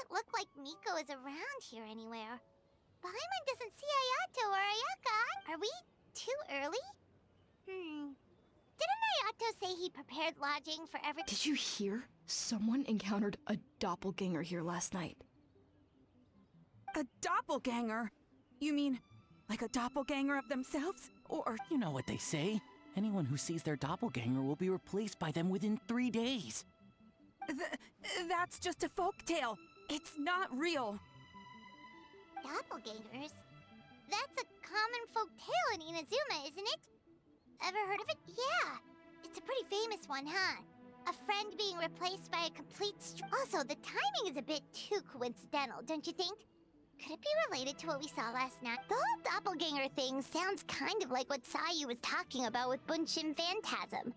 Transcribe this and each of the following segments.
doesn't look like Miko is around here anywhere. Paimon doesn't see Ayato or Ayaka. Are we too early? Didn't Ayato say he prepared lodging for every— Did you hear? Someone encountered a doppelganger here last night. A doppelganger? You mean like a doppelganger of themselves? Or— You know what they say. Anyone who sees their doppelganger will be replaced by them within 3 days. That's just a folktale. It's not real. Doppelgangers? That's a common folk tale in Inazuma, isn't it? Ever heard of it? Yeah. It's a pretty famous one, huh? A friend being replaced by a complete Also, the timing is a bit too coincidental, don't you think? Could it be related to what we saw last night? The whole doppelganger thing sounds kind of like what Sayu was talking about with Bunshin Phantasm.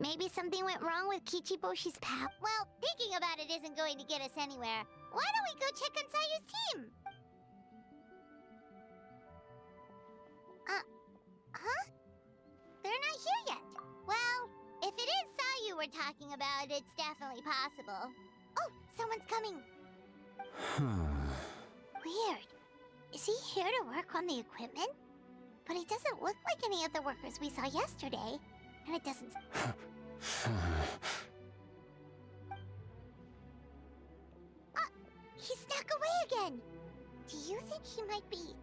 Maybe something went wrong with Kichiboshi's power. Well, thinking about it isn't going to get us anywhere. Why don't we go check on Sayu's team? Huh? They're not here yet. Well, if it is Sayu we're talking about, it's definitely possible. Oh, someone's coming. Weird. Is he here to work on the equipment? But he doesn't look like any of the workers we saw yesterday. And it doesn't... He snuck away again! Do you think he might be...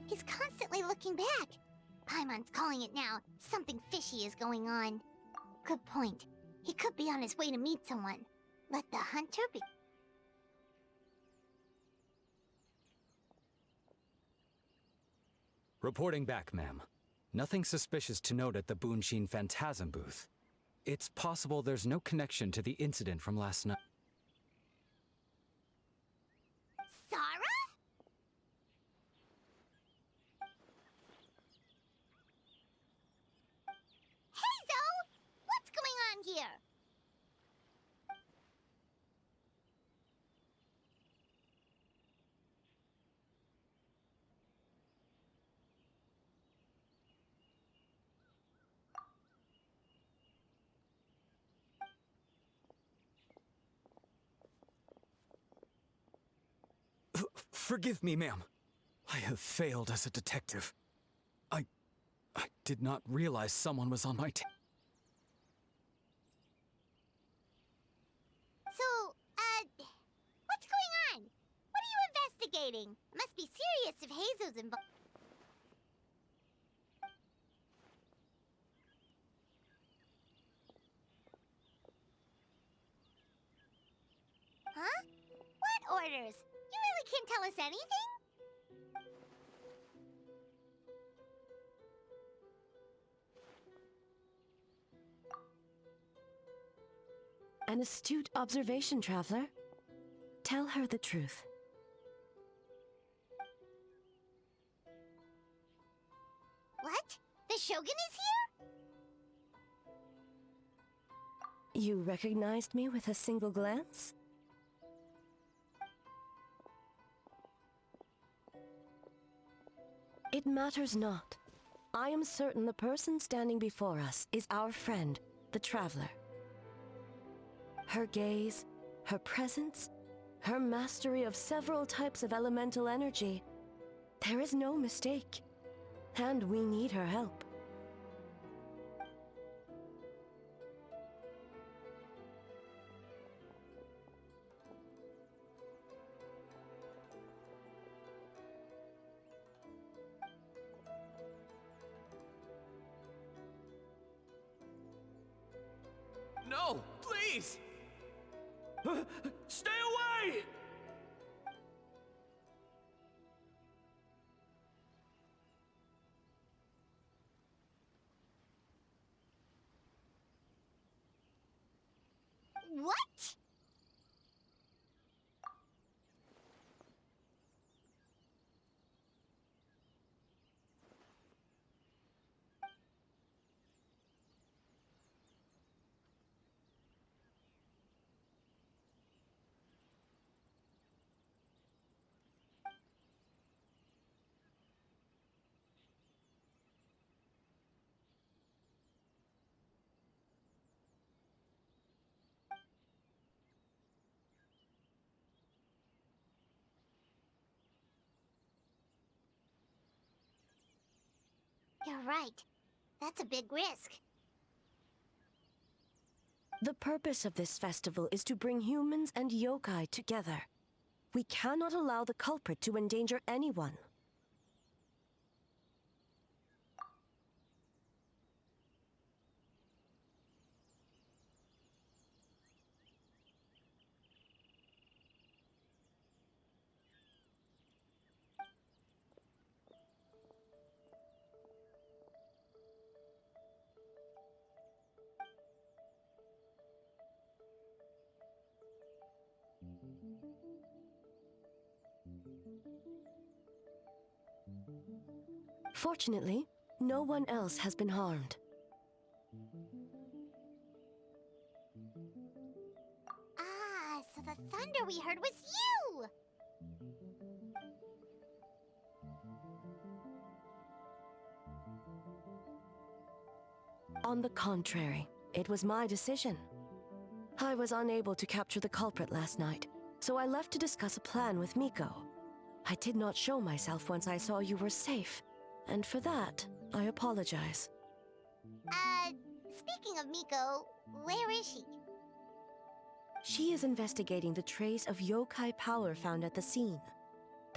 He's constantly looking back. Paimon's calling it now. Something fishy is going on. Good point. He could be on his way to meet someone. Let the hunter be... Reporting back, ma'am. Nothing suspicious to note at the Bunshin Phantasm booth. It's possible there's no connection to the incident from last night. Sarah? Hazel! What's going on here? Forgive me, ma'am. I have failed as a detective. I did not realize someone was on my team. So, what's going on? What are you investigating? It must be serious if Hazel's involved. Huh? What orders? You really can't tell us anything? An astute observation, traveler. Tell her the truth. What? The Shogun is here? You recognized me with a single glance? It matters not. I am certain the person standing before us is our friend, the traveler. Her gaze, her presence, her mastery of several types of elemental energy. There is no mistake. And we need her help. No, please! Stay away! What? You're right. That's a big risk. The purpose of this festival is to bring humans and yokai together. We cannot allow the culprit to endanger anyone. Fortunately, no one else has been harmed. Ah, so the thunder we heard was you! On the contrary, it was my decision. I was unable to capture the culprit last night, so I left to discuss a plan with Miko. I did not show myself once I saw you were safe, and for that, I apologize. Speaking of Miko, where is she? She is investigating the trace of yokai power found at the scene.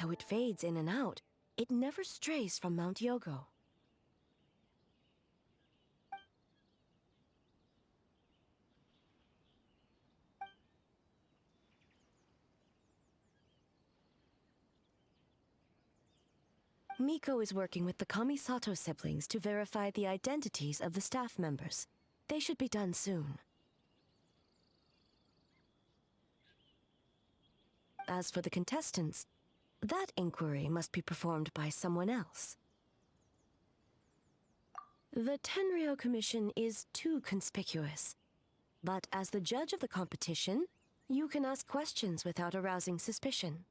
Though it fades in and out, it never strays from Mount Yogo. Miko is working with the Kamisato siblings to verify the identities of the staff members. They should be done soon. As for the contestants, that inquiry must be performed by someone else. The Tenryo Commission is too conspicuous. But as the judge of the competition, you can ask questions without arousing suspicion.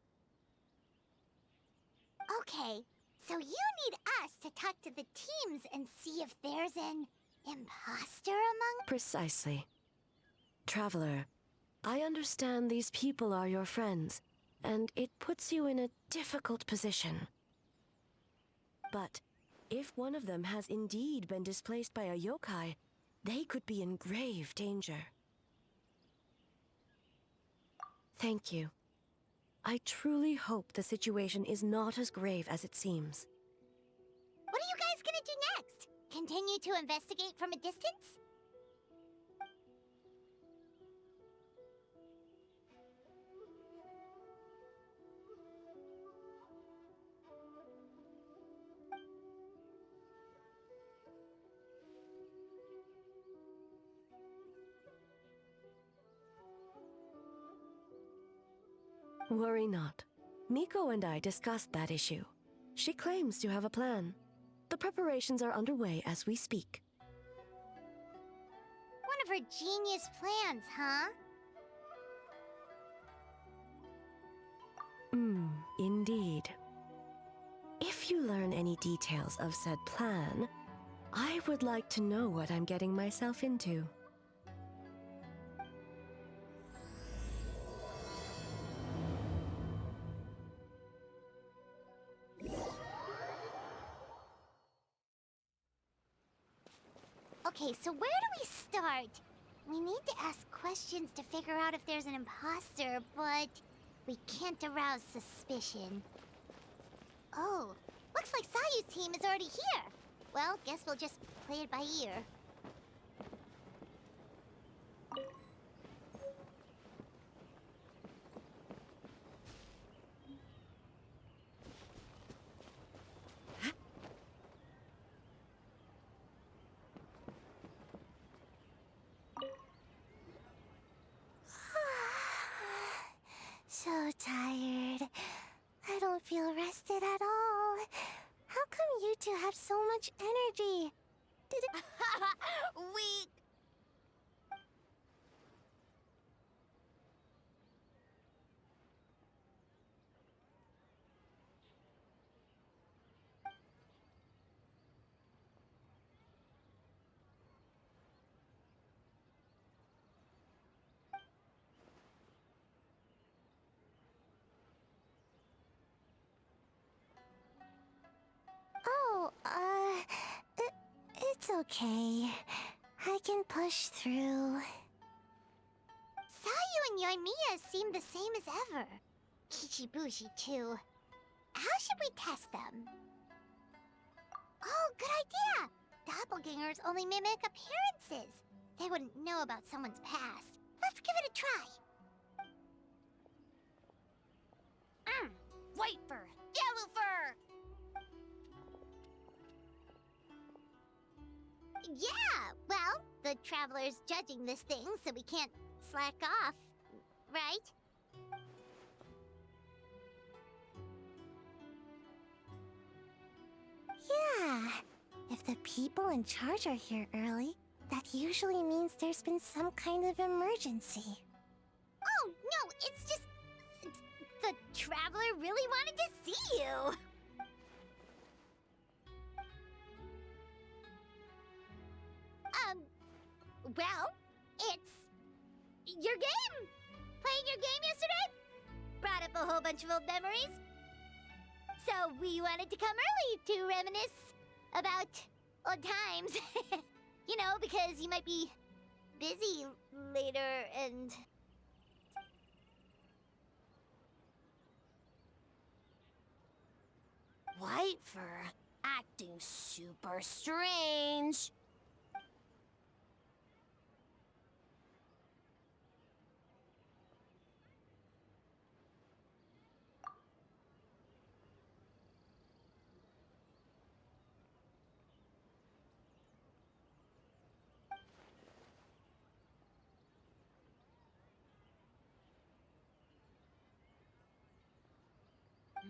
Okay, so you need us to talk to the teams and see if there's an imposter among... Precisely. Traveler, I understand these people are your friends, and it puts you in a difficult position. But if one of them has indeed been displaced by a yokai, they could be in grave danger. Thank you. I truly hope the situation is not as grave as it seems. What are you guys gonna do next? Continue to investigate from a distance? Worry not. Miko and I discussed that issue. She claims to have a plan. The preparations are underway as we speak. One of her genius plans, huh? Indeed. If you learn any details of said plan, I would like to know what I'm getting myself into. Okay, so where do we start? We need to ask questions to figure out if there's an imposter, but we can't arouse suspicion. Oh, looks like Sayu's team is already here. Well, guess we'll just play it by ear. So tired. I don't feel rested at all. How come you two have so much energy? okay. I can push through. Sayu and Yoimiya seem the same as ever. Kichibushi, too. How should we test them? Oh, good idea! Doppelgangers only mimic appearances. They wouldn't know about someone's past. Let's give it a try. White fur, yellow fur! Yeah, well, the Traveler's judging this thing, so we can't slack off, right? Yeah. If the people in charge are here early, that usually means there's been some kind of emergency. Oh, no, it's just... the Traveler really wanted to see you! Well, it's... your game! Playing your game yesterday? Brought up a whole bunch of old memories. So we wanted to come early to reminisce about old times. You know, because you might be busy later and... White fur acting super strange.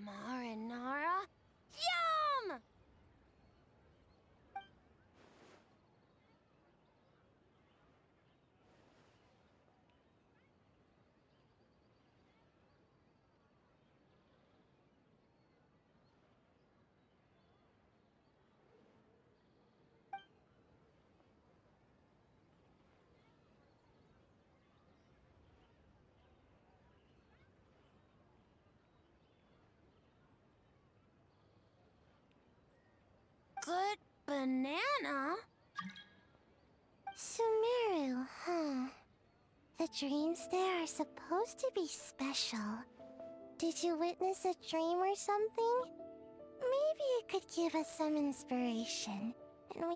Marinara? Yum! Good banana? Sumeru, huh? The dreams there are supposed to be special. Did you witness a dream or something? Maybe it could give us some inspiration, and we...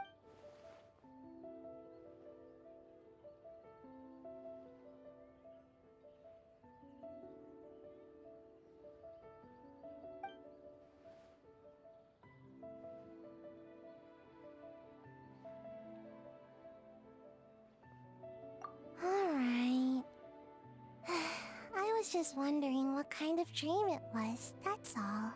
Alright. I was just wondering what kind of dream it was, that's all.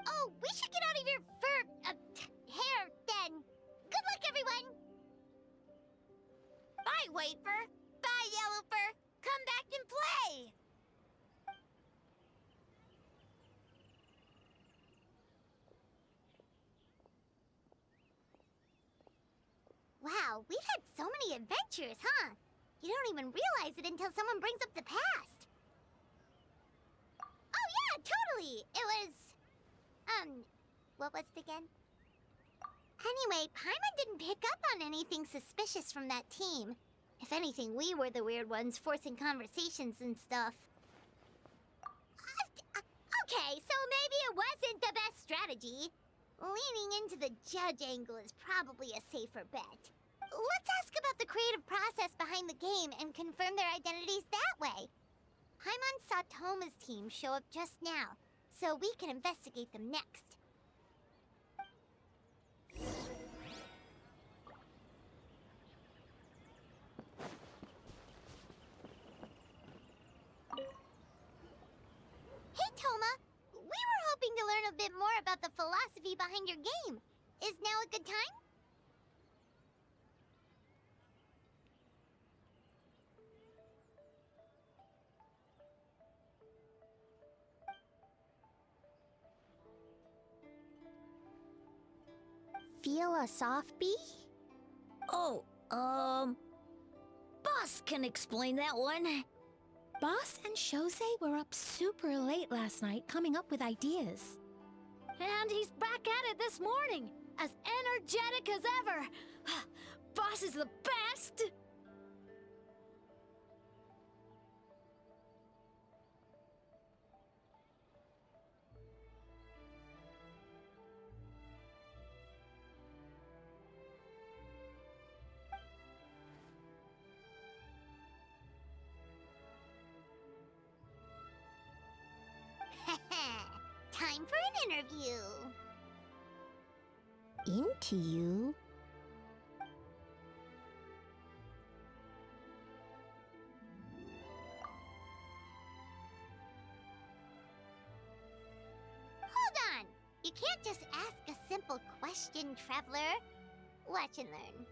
Oh, we should get out of your hair, then. Good luck, everyone! Bye, White Fur. Bye, Yellow Fur. Come back and play! Wow, we've had so many adventures, huh? You don't even realize it until someone brings up the past. Oh yeah, totally! It was... what was it again? Anyway, Paimon didn't pick up on anything suspicious from that team. If anything, we were the weird ones forcing conversations and stuff. Okay, so maybe it wasn't the best strategy. Leaning into the judge angle is probably a safer bet. Let's ask about the creative process behind the game and confirm their identities that way. Paimon saw Toma's team show up just now, so we can investigate them next. Hey, Toma! We were hoping to learn a bit more about the philosophy behind your game. Is now a good time? real a soft bee? Oh, Boss can explain that one. Boss and Shosei were up super late last night coming up with ideas. And he's back at it this morning, as energetic as ever. Boss is the best! Time for an interview. Into you? Hold on. You can't just ask a simple question, traveler. Watch and learn.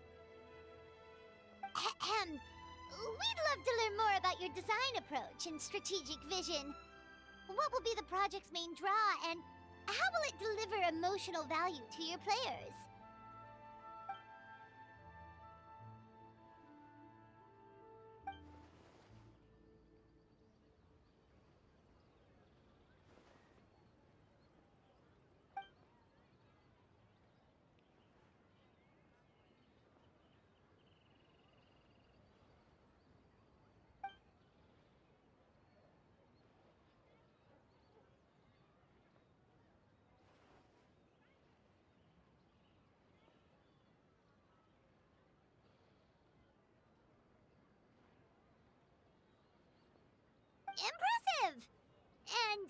Ahem. We'd love to learn more about your design approach and strategic vision. What will be the project's main draw, and how will it deliver emotional value to your players? Impressive! And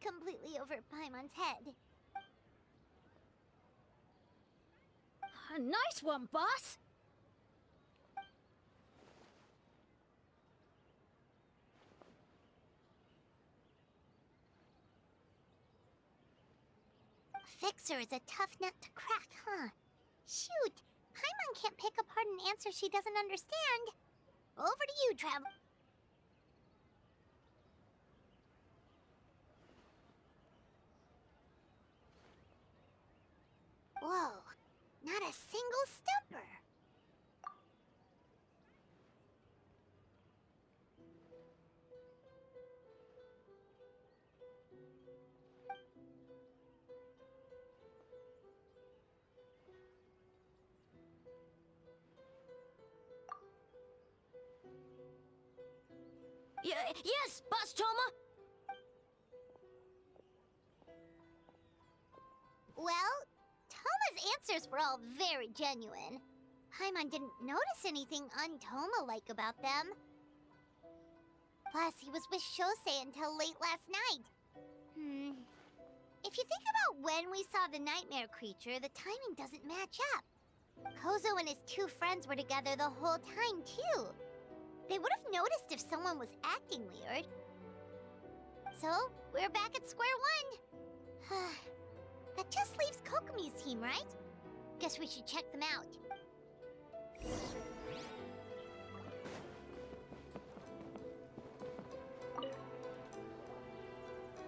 completely over Paimon's head. Nice one, boss! Fixer is a tough nut to crack, huh? Shoot! Paimon can't pick apart an answer she doesn't understand. Over to you, Trav. Whoa, not a single stumper. Yes, Boss Toma! Well, Toma's answers were all very genuine. Paimon didn't notice anything un-Toma-like about them. Plus, he was with Shosei until late last night. If you think about when we saw the nightmare creature, the timing doesn't match up. Kozo and his two friends were together the whole time, too. They would have noticed if someone was acting weird. So, we're back at square one. That just leaves Kokomi's team, right? Guess we should check them out.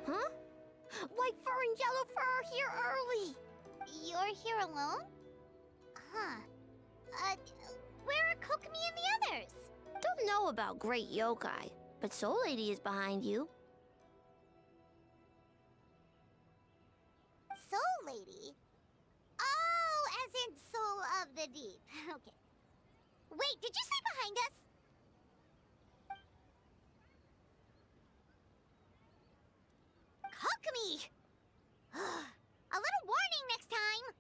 Huh? White fur and yellow fur are here early! You're here alone? Huh. Where are Kokomi and the others? Don't know about great yokai, but Soul Lady is behind you. Soul Lady? Oh, as in Soul of the Deep. Okay. Wait, did you say behind us? Kokomi! A little warning next time!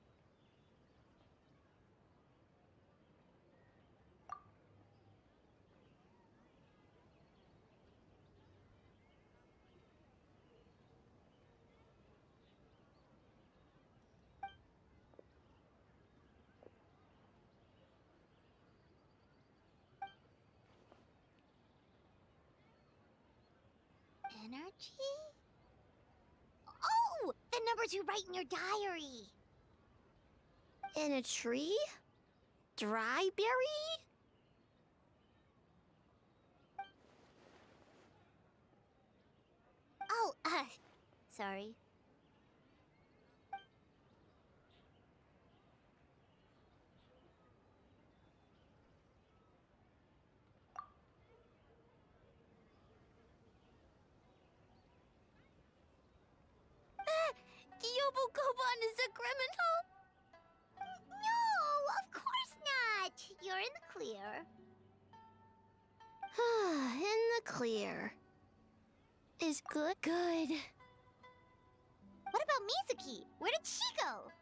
Energy? Oh! The numbers you write in your diary! In a tree? Dry berry? Oh, sorry. Koban is a criminal? No, of course not. You're in the clear. In the clear. Is good? Good. What about Mizuki? Where did she go?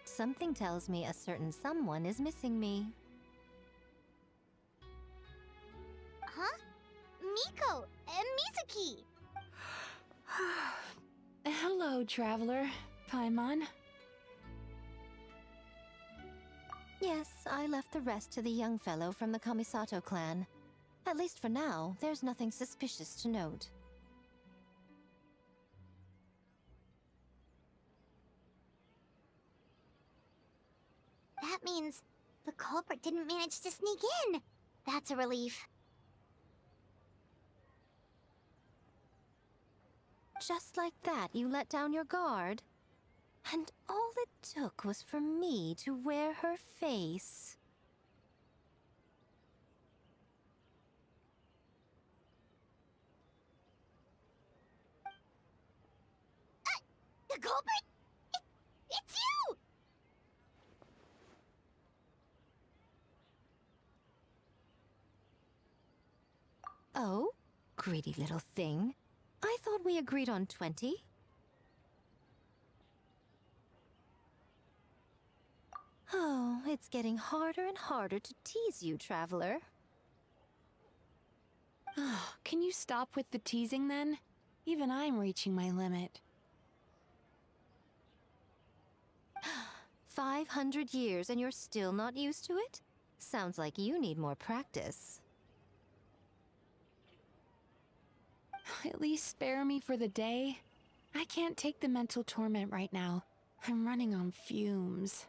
Something tells me a certain someone is missing me. Huh? Miko and Mizuki. Hello, traveler. Paimon. Yes, I left the rest to the young fellow from the Kamisato clan. At least for now, there's nothing suspicious to note. That means the culprit didn't manage to sneak in. That's a relief. Just like that, you let down your guard? And all it took was for me to wear her face. The culprit? It's you! Oh? Greedy little thing. I thought we agreed on 20. Oh, it's getting harder and harder to tease you, traveler. Oh, can you stop with the teasing then? Even I'm reaching my limit. 500 years and you're still not used to it? Sounds like you need more practice. At least spare me for the day. I can't take the mental torment right now. I'm running on fumes.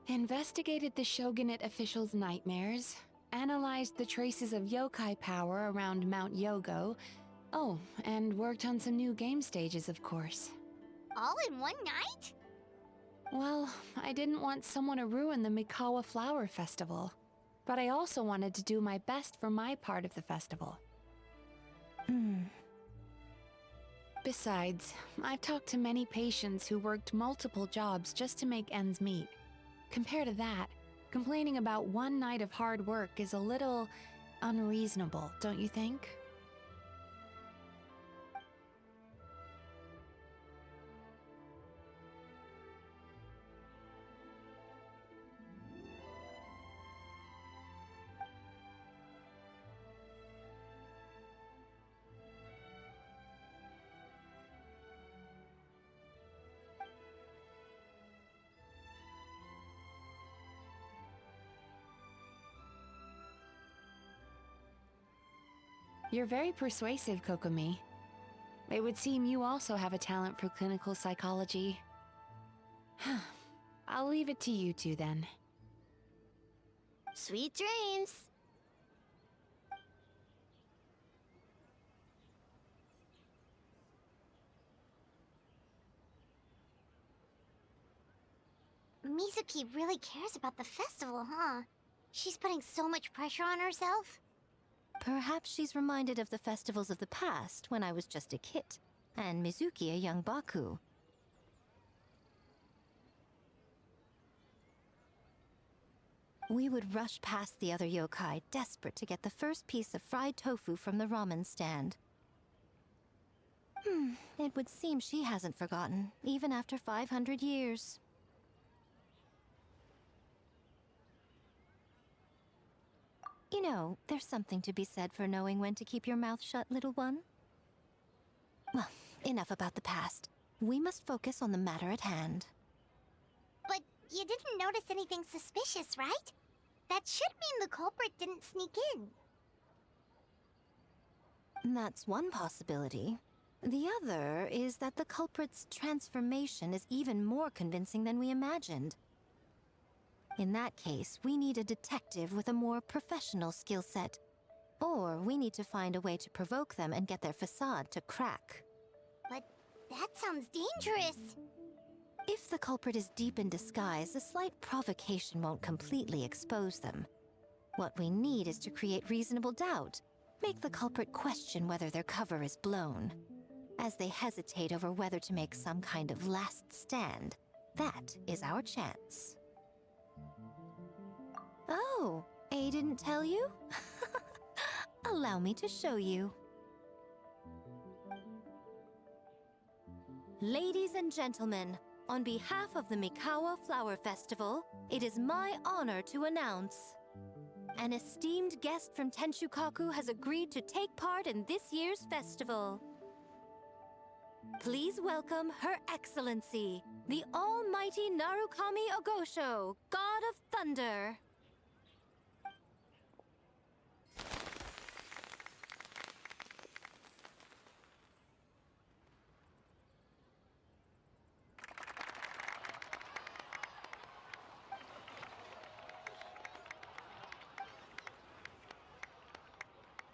Investigated the shogunate officials' nightmares, analyzed the traces of yokai power around Mount Yogo. Oh, and worked on some new game stages, of course. All in one night? Well, I didn't want someone to ruin the Mikawa Flower Festival. But I also wanted to do my best for my part of the festival. Besides, I've talked to many patients who worked multiple jobs just to make ends meet. Compared to that, complaining about one night of hard work is a little unreasonable, don't you think? You're very persuasive, Kokomi. It would seem you also have a talent for clinical psychology. I'll leave it to you two then. Sweet dreams. Mizuki really cares about the festival, huh? She's putting so much pressure on herself. Perhaps she's reminded of the festivals of the past when I was just a kid, and Mizuki a young Baku. We would rush past the other yokai, desperate to get the first piece of fried tofu from the ramen stand. It would seem she hasn't forgotten, even after 500 years. You know, there's something to be said for knowing when to keep your mouth shut, little one. Well, enough about the past. We must focus on the matter at hand. But you didn't notice anything suspicious, right? That should mean the culprit didn't sneak in. That's one possibility. The other is that the culprit's transformation is even more convincing than we imagined. In that case, we need a detective with a more professional skill set. Or we need to find a way to provoke them and get their facade to crack. But that sounds dangerous. If the culprit is deep in disguise, a slight provocation won't completely expose them. What we need is to create reasonable doubt. Make the culprit question whether their cover is blown. As they hesitate over whether to make some kind of last stand, that is our chance. Oh, A didn't tell you? Allow me to show you. Ladies and gentlemen, on behalf of the Mikawa Flower Festival, it is my honor to announce an esteemed guest from Tenshukaku has agreed to take part in this year's festival. Please welcome Her Excellency, the Almighty Narukami Ogosho, God of Thunder.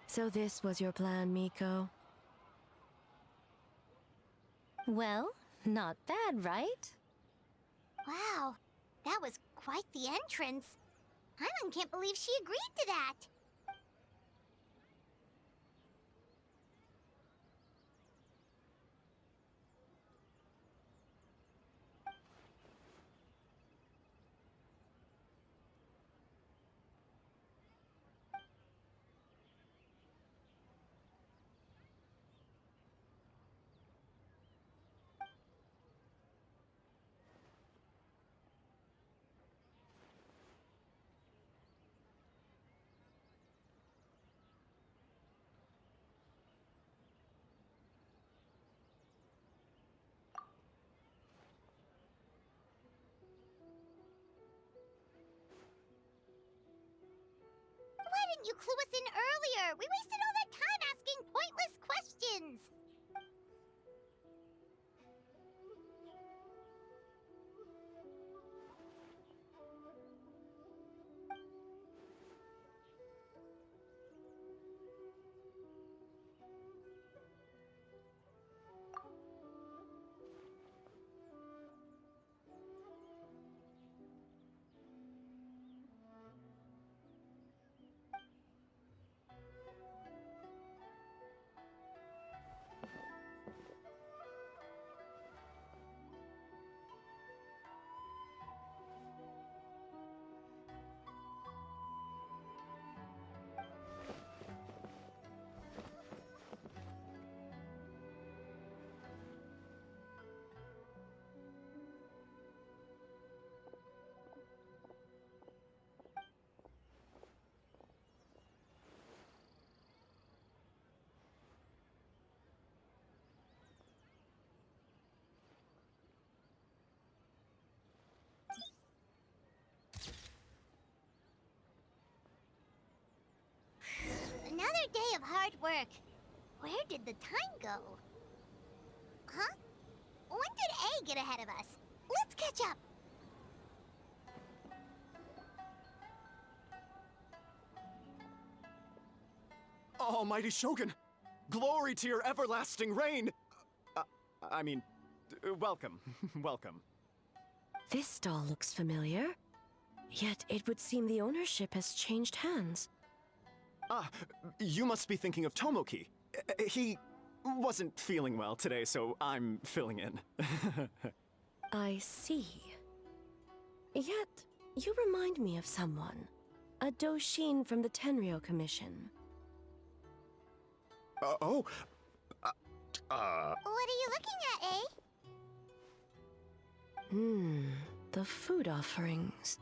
So this was your plan, Miko? Well, not bad, right? Wow, that was quite the entrance. Paimon can't believe she agreed to that. Why didn't you clue us in earlier? We wasted all that time asking pointless questions. Another day of hard work. Where did the time go? Huh? When did A get ahead of us? Let's catch up. Almighty Shogun! Glory to your everlasting reign! Welcome. Welcome. This stall looks familiar. Yet it would seem the ownership has changed hands. Ah, you must be thinking of Tomoki. He wasn't feeling well today, so I'm filling in. I see. Yet, you remind me of someone. A Doshin from the Tenryo Commission. What are you looking at, A? The food offerings.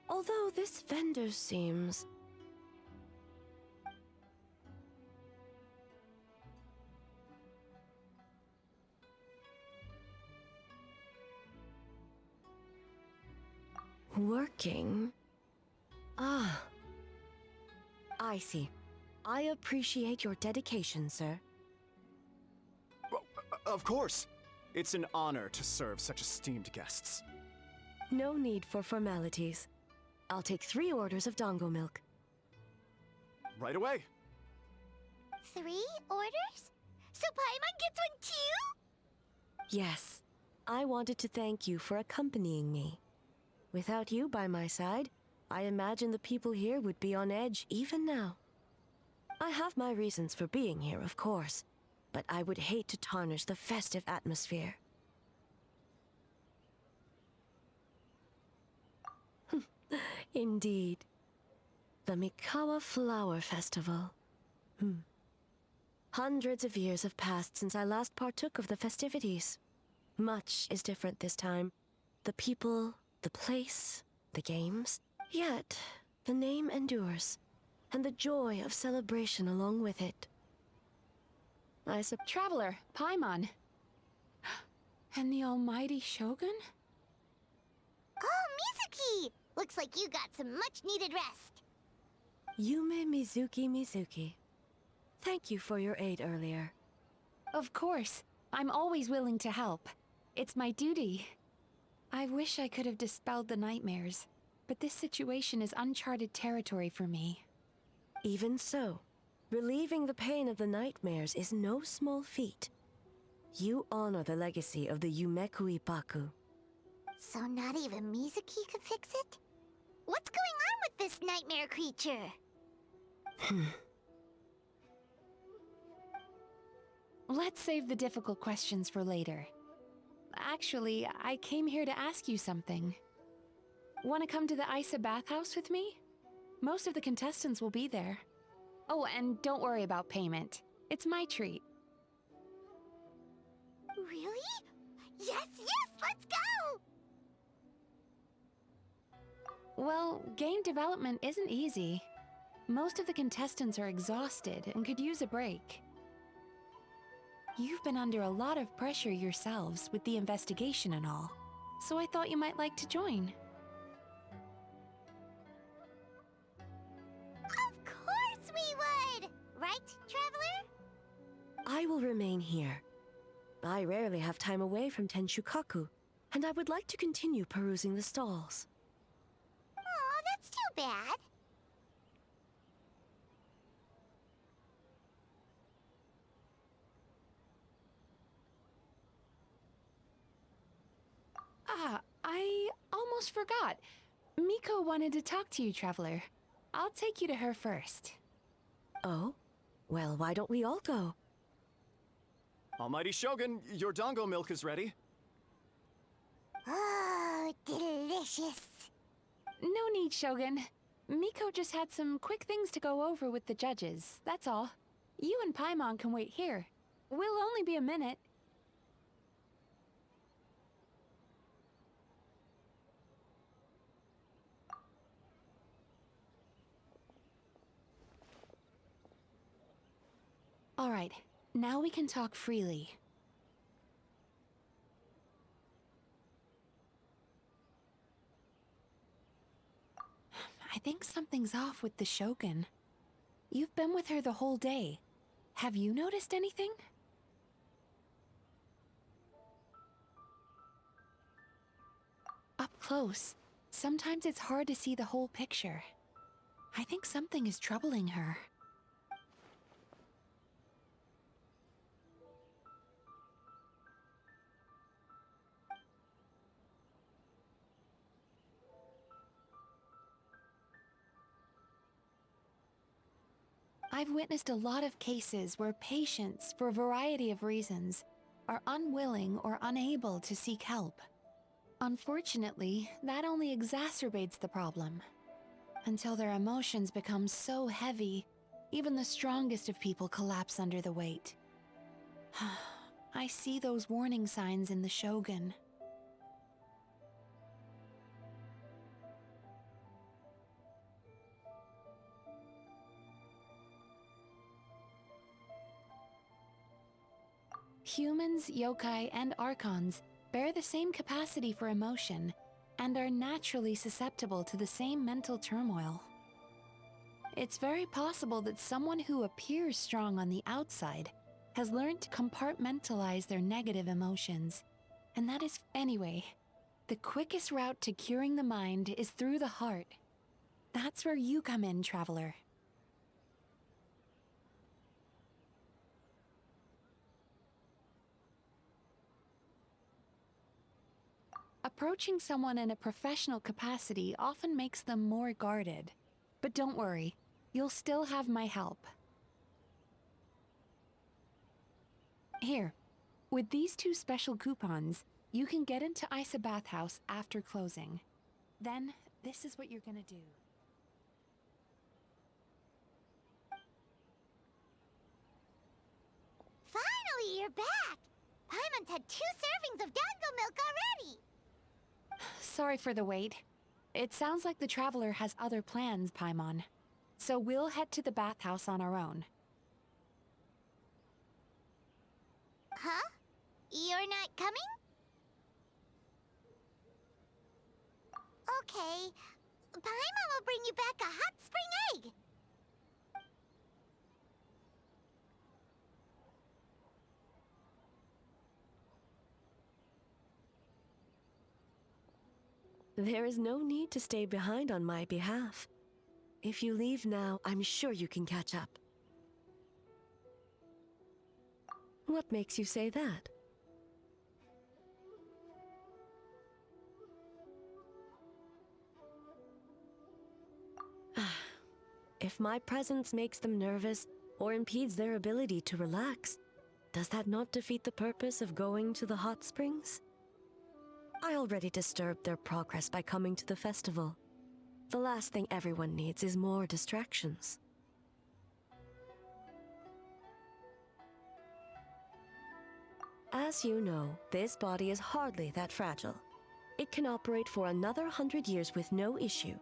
Although this vendor seems Working? Ah. I see. I appreciate your dedication, sir. Well, of course. It's an honor to serve such esteemed guests. No need for formalities. I'll take 3 orders of dongo milk. Right away. 3 orders? So Paimon gets one too? Yes. I wanted to thank you for accompanying me. Without you by my side, I imagine the people here would be on edge even now. I have my reasons for being here, of course, but I would hate to tarnish the festive atmosphere. Indeed. The Mikawa Flower Festival. Hundreds of years have passed since I last partook of the festivities. Much is different this time. The people, the place, the games. Yet, the name endures, and the joy of celebration along with it. Traveler, Paimon. And the almighty Shogun? Oh, Mizuki! Looks like you got some much-needed rest. Yume Mizuki. Thank you for your aid earlier. Of course. I'm always willing to help. It's my duty. I wish I could have dispelled the nightmares, but this situation is uncharted territory for me. Even so, relieving the pain of the nightmares is no small feat. You honor the legacy of the Yumeku Ippaku. So not even Mizuki could fix it? What's going on with this nightmare creature? Let's save the difficult questions for later. Actually, I came here to ask you something. Want to come to the Isa bathhouse with me? Most of the contestants will be there. Oh, and don't worry about payment. It's my treat. Really? Yes, let's go! Well, game development isn't easy. Most of the contestants are exhausted and could use a break. You've been under a lot of pressure yourselves with the investigation and all, so I thought you might like to join. Of course we would! Right, Traveler? I will remain here. I rarely have time away from Tenshukaku, and I would like to continue perusing the stalls. Aw, that's too bad. Ah, I almost forgot. Miko wanted to talk to you, Traveler. I'll take you to her first. Oh? Well, why don't we all go? Almighty Shogun, your dongo milk is ready. Oh, delicious. No need, Shogun. Miko just had some quick things to go over with the judges, that's all. You and Paimon can wait here. We'll only be a minute. All right, now we can talk freely. I think something's off with the Shogun. You've been with her the whole day. Have you noticed anything? Up close, sometimes it's hard to see the whole picture. I think something is troubling her. I've witnessed a lot of cases where patients, for a variety of reasons, are unwilling or unable to seek help. Unfortunately, that only exacerbates the problem. Until their emotions become so heavy, even the strongest of people collapse under the weight. I see those warning signs in the Shogun. Humans, yokai, and archons bear the same capacity for emotion, and are naturally susceptible to the same mental turmoil. It's very possible that someone who appears strong on the outside has learned to compartmentalize their negative emotions. And that is, anyway, the quickest route to curing the mind is through the heart. That's where you come in, traveler. Approaching someone in a professional capacity often makes them more guarded. But don't worry, you'll still have my help. Here, with these 2 special coupons, you can get into Isa Bathhouse after closing. Then, this is what you're gonna do. Finally, you're back! Paimon's had 2 servings of dango milk already! Sorry for the wait. It sounds like the traveler has other plans, Paimon. So we'll head to the bathhouse on our own. Huh? You're not coming? Okay. Paimon will bring you back a hot spring egg! There is no need to stay behind on my behalf. If you leave now, I'm sure you can catch up. What makes you say that? If my presence makes them nervous or impedes their ability to relax, does that not defeat the purpose of going to the hot springs? I already disturbed their progress by coming to the festival. The last thing everyone needs is more distractions. As you know, this body is hardly that fragile. It can operate for another 100 years with no issue.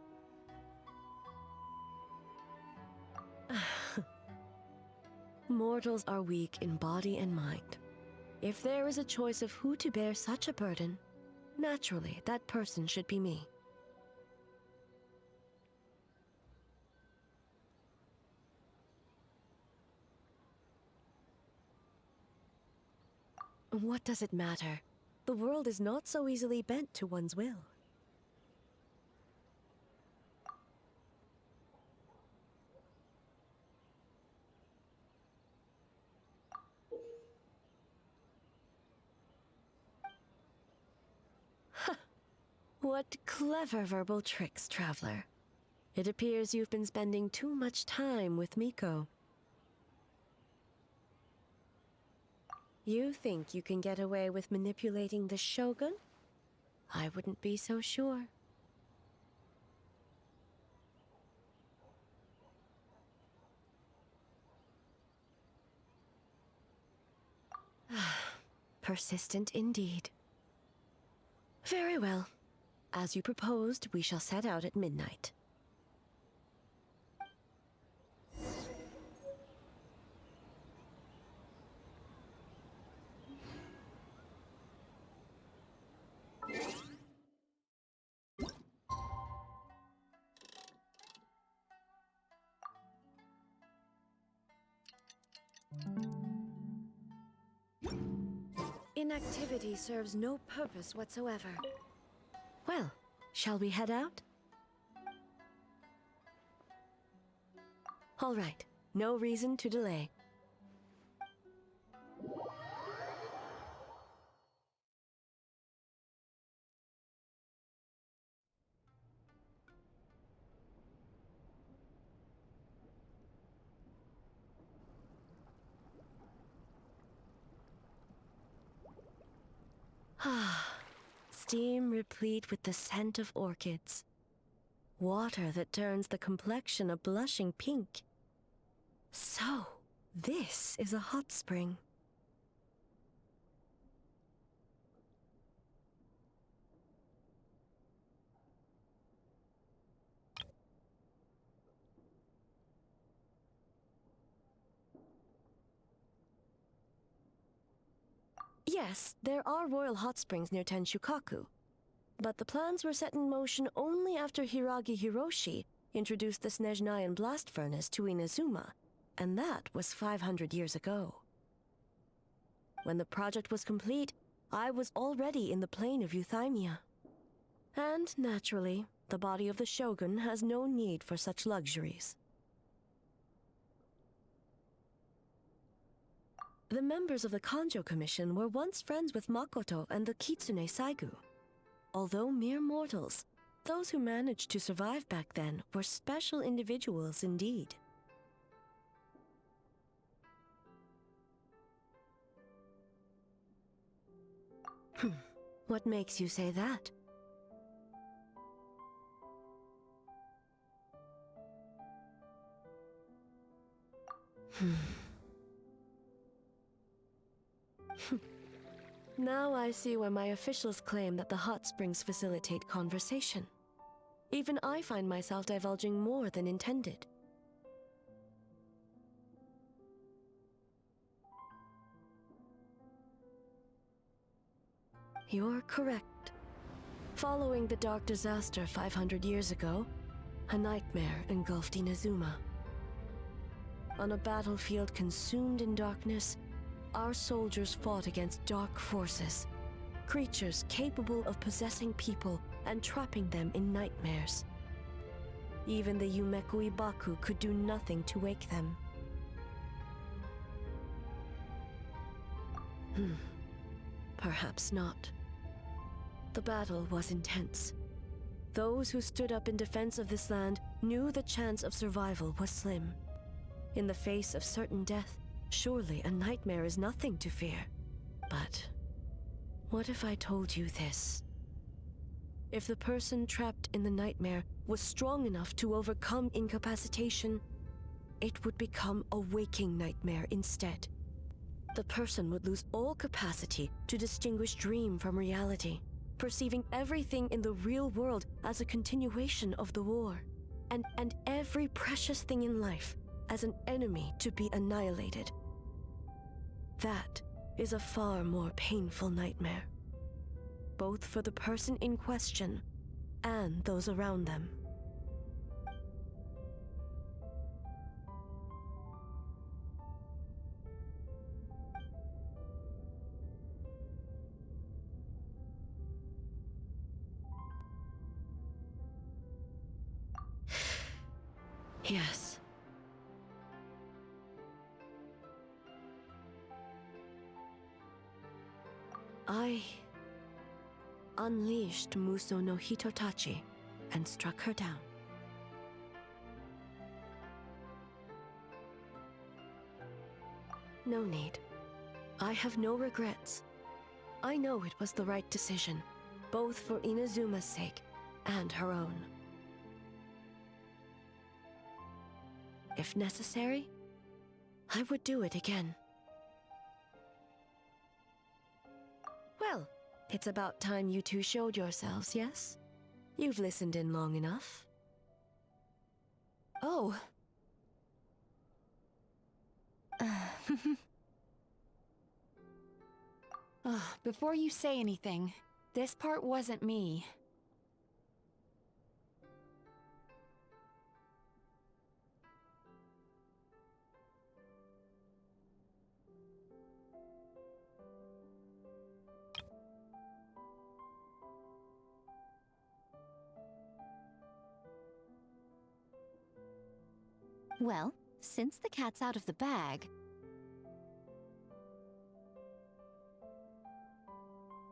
Mortals are weak in body and mind. If there is a choice of who to bear such a burden, naturally, that person should be me. What does it matter? The world is not so easily bent to one's will. What clever verbal tricks, traveler. It appears you've been spending too much time with Miko. You think you can get away with manipulating the Shogun? I wouldn't be so sure. Persistent indeed. Very well. As you proposed, we shall set out at midnight. Inactivity serves no purpose whatsoever. Well, shall we head out? All right, no reason to delay. Steam replete with the scent of orchids. Water that turns the complexion a blushing pink. So, this is a hot spring. Yes, there are royal hot springs near Tenshukaku. But the plans were set in motion only after Hiragi Hiroshi introduced the Snezhnayan blast furnace to Inazuma, and that was 500 years ago. When the project was complete, I was already in the plain of Euthymia. And, naturally, the body of the Shogun has no need for such luxuries. The members of the Kanjo Commission were once friends with Makoto and the Kitsune Saigu. Although mere mortals, those who managed to survive back then were special individuals indeed. What makes you say that? Now I see why my officials claim that the hot springs facilitate conversation. Even I find myself divulging more than intended. You're correct. Following the dark disaster 500 years ago, a nightmare engulfed Inazuma. On a battlefield consumed in darkness, our soldiers fought against dark forces, creatures capable of possessing people and trapping them in nightmares. Even the Yumeku Ibaku could do nothing to wake them. Perhaps not. The battle was intense. Those who stood up in defense of this land knew the chance of survival was slim. In the face of certain death, surely a nightmare is nothing to fear. But what if I told you this? If the person trapped in the nightmare was strong enough to overcome incapacitation, it would become a waking nightmare instead. The person would lose all capacity to distinguish dream from reality, perceiving everything in the real world as a continuation of the war, and every precious thing in life as an enemy to be annihilated. That is a far more painful nightmare, both for the person in question and those around them. Yes. I unleashed Muso no Hitotachi and struck her down. No need. I have no regrets. I know it was the right decision, both for Inazuma's sake and her own. If necessary, I would do it again. Well, it's about time you two showed yourselves, yes? You've listened in long enough. Oh. Before you say anything, this part wasn't me. Well, since the cat's out of the bag,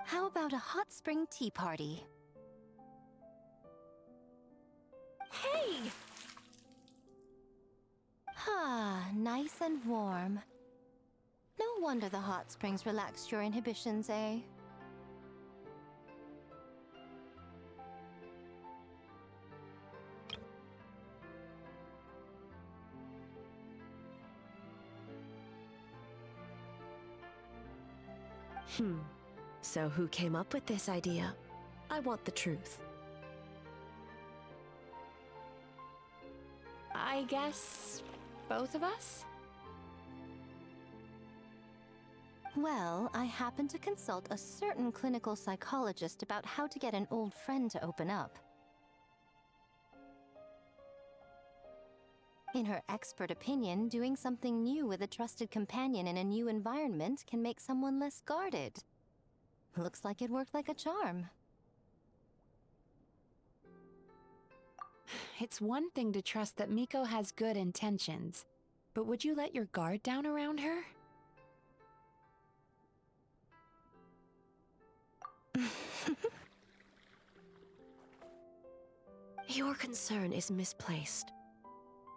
how about a hot spring tea party? Hey! Ah, nice and warm. No wonder the hot springs relaxed your inhibitions, eh? So who came up with this idea? I want the truth. I guess both of us? Well, I happened to consult a certain clinical psychologist about how to get an old friend to open up. In her expert opinion, doing something new with a trusted companion in a new environment can make someone less guarded. Looks like it worked like a charm. It's one thing to trust that Miko has good intentions, but would you let your guard down around her? Your concern is misplaced.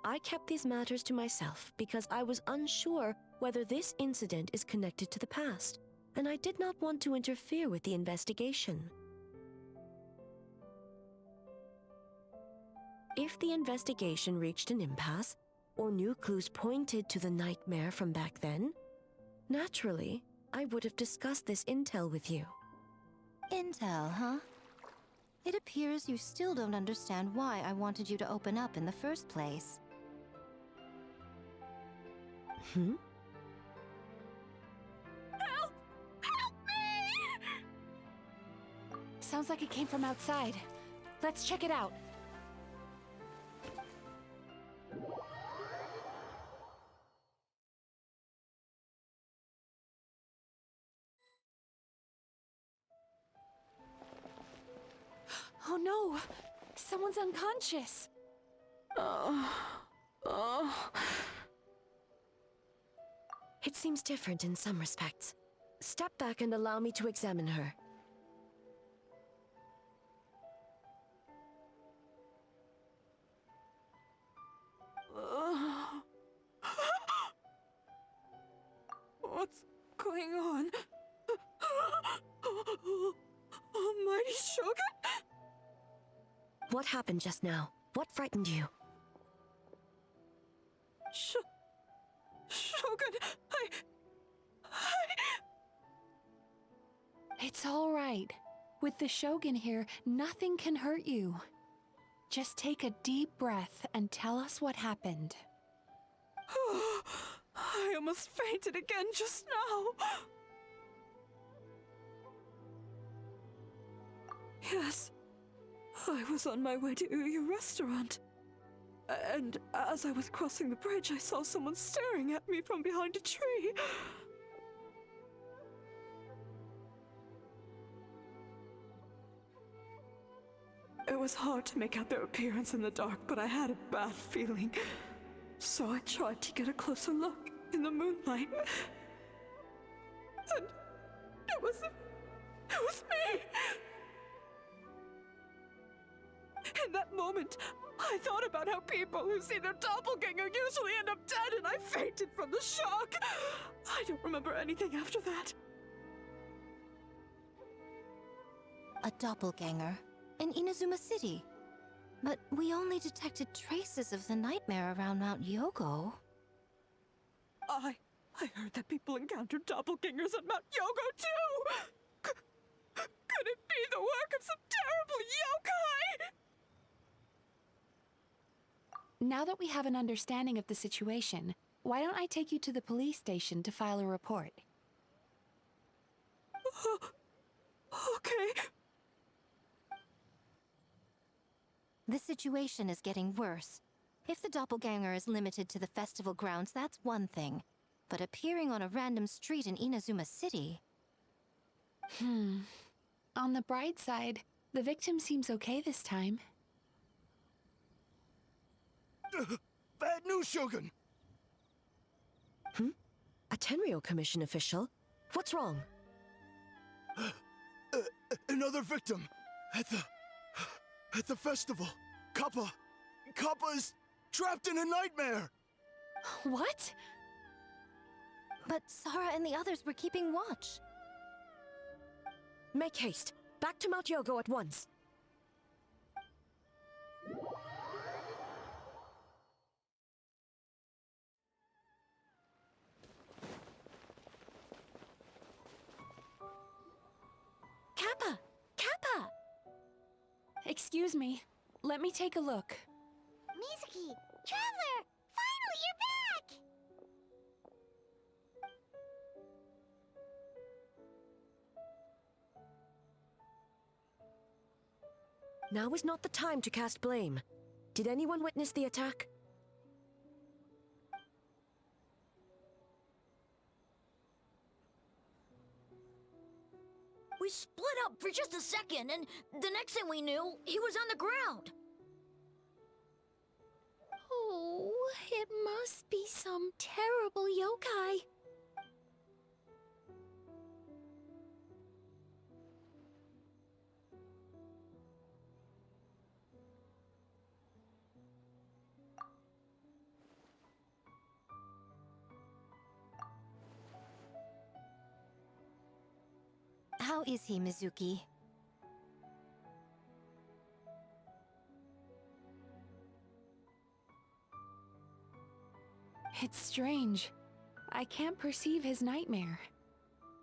I kept these matters to myself because I was unsure whether this incident is connected to the past, and I did not want to interfere with the investigation. If the investigation reached an impasse, or new clues pointed to the nightmare from back then, naturally, I would have discussed this intel with you. Intel, huh? It appears you still don't understand why I wanted you to open up in the first place. Hmm? Help! Help me! Sounds like it came from outside. Let's check it out. Oh no! Someone's unconscious! It seems different in some respects. Step back and allow me to examine her. What's going on? Almighty Shogun? What happened just now? What frightened you? Shogun, It's all right. With the Shogun here, nothing can hurt you. Just take a deep breath and tell us what happened. I almost fainted again just now. Yes, I was on my way to your restaurant. And as I was crossing the bridge, I saw someone staring at me from behind a tree. It was hard to make out their appearance in the dark, but I had a bad feeling. So I tried to get a closer look in the moonlight. And it was me! In that moment, I thought about how people who see their doppelganger usually end up dead, and I fainted from the shock. I don't remember anything after that. A doppelganger in Inazuma City. But we only detected traces of the nightmare around Mount Yogo. I heard that people encountered doppelgangers at Mount Yogo too! Could it be the work of some terrible yokai? Now that we have an understanding of the situation, why don't I take you to the police station to file a report? Okay. The situation is getting worse. If the doppelganger is limited to the festival grounds, that's one thing. But appearing on a random street in Inazuma City... On the bright side, the victim seems okay this time. Bad news, Shogun! A Tenryo Commission official? What's wrong? Another victim! At the festival! Kappa is trapped in a nightmare! What? But Sara and the others were keeping watch. Make haste. Back to Mount Yogo at once. Kappa! Kappa! Excuse me. Let me take a look. Mizuki! Traveler! Finally, you're back! Now is not the time to cast blame. Did anyone witness the attack? We split up for just a second, and the next thing we knew, he was on the ground. Oh, it must be some terrible yokai. How is he, Mizuki? It's strange. I can't perceive his nightmare.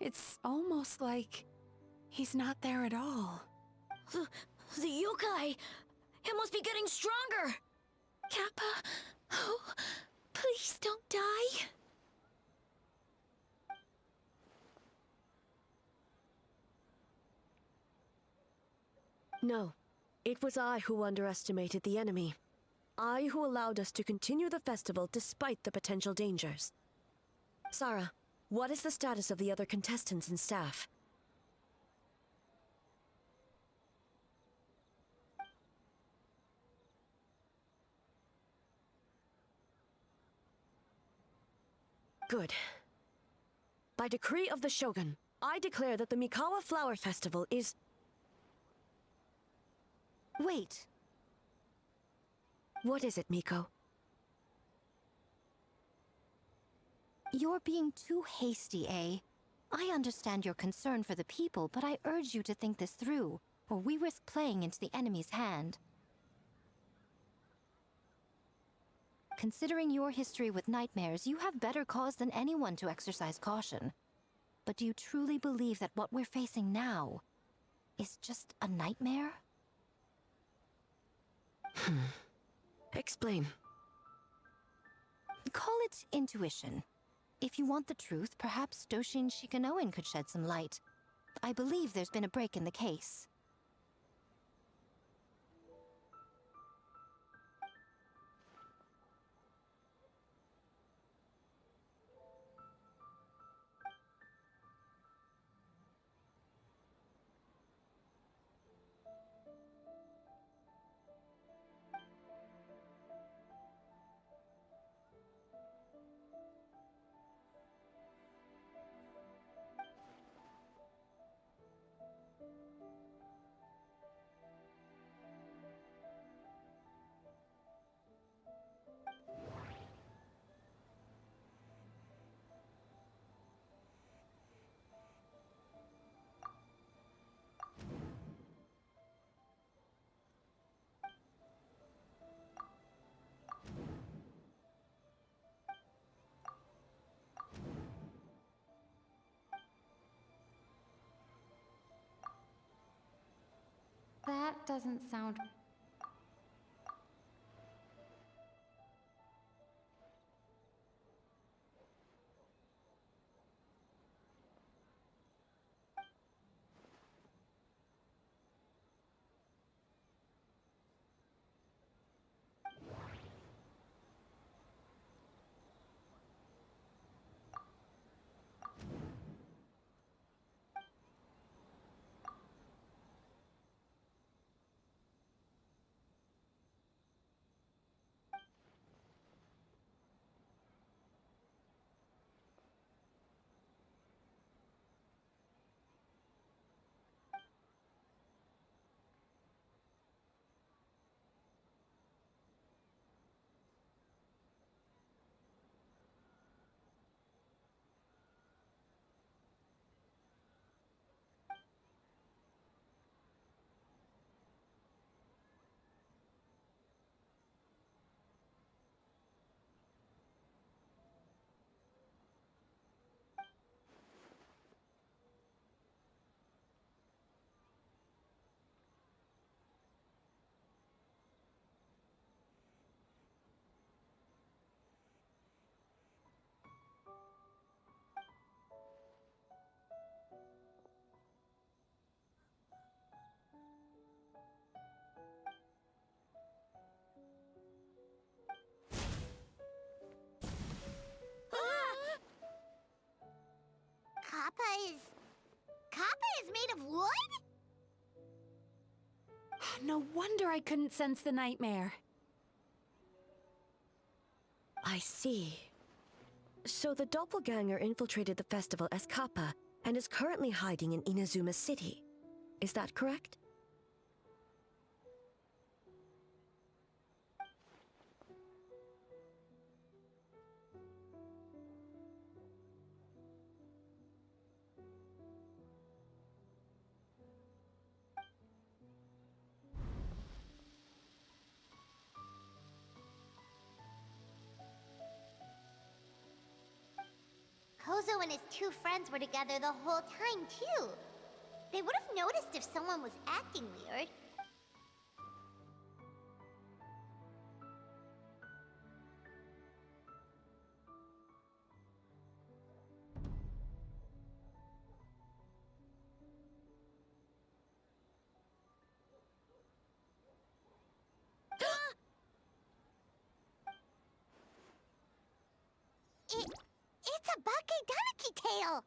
It's almost like he's not there at all. The yokai! It must be getting stronger! Kappa, oh, please don't die. No. It was I who underestimated the enemy. I who allowed us to continue the festival despite the potential dangers. Sarah, what is the status of the other contestants and staff? Good. By decree of the Shogun, I declare that the Mikawa Flower Festival is... Wait. What is it, Miko? You're being too hasty, eh? I understand your concern for the people, but I urge you to think this through, or we risk playing into the enemy's hand. Considering your history with nightmares, you have better cause than anyone to exercise caution. But do you truly believe that what we're facing now is just a nightmare? Explain. Call it intuition. If you want the truth, perhaps Doshin Shikanoin could shed some light. I believe there's been a break in the case. That doesn't sound... Kappa is made of wood? No wonder I couldn't sense the nightmare. I see. So the doppelganger infiltrated the festival as Kappa and is currently hiding in Inazuma City. Is that correct? Kozo and his two friends were together the whole time, too. They would have noticed if someone was acting weird. It's a Bakedaniki tail!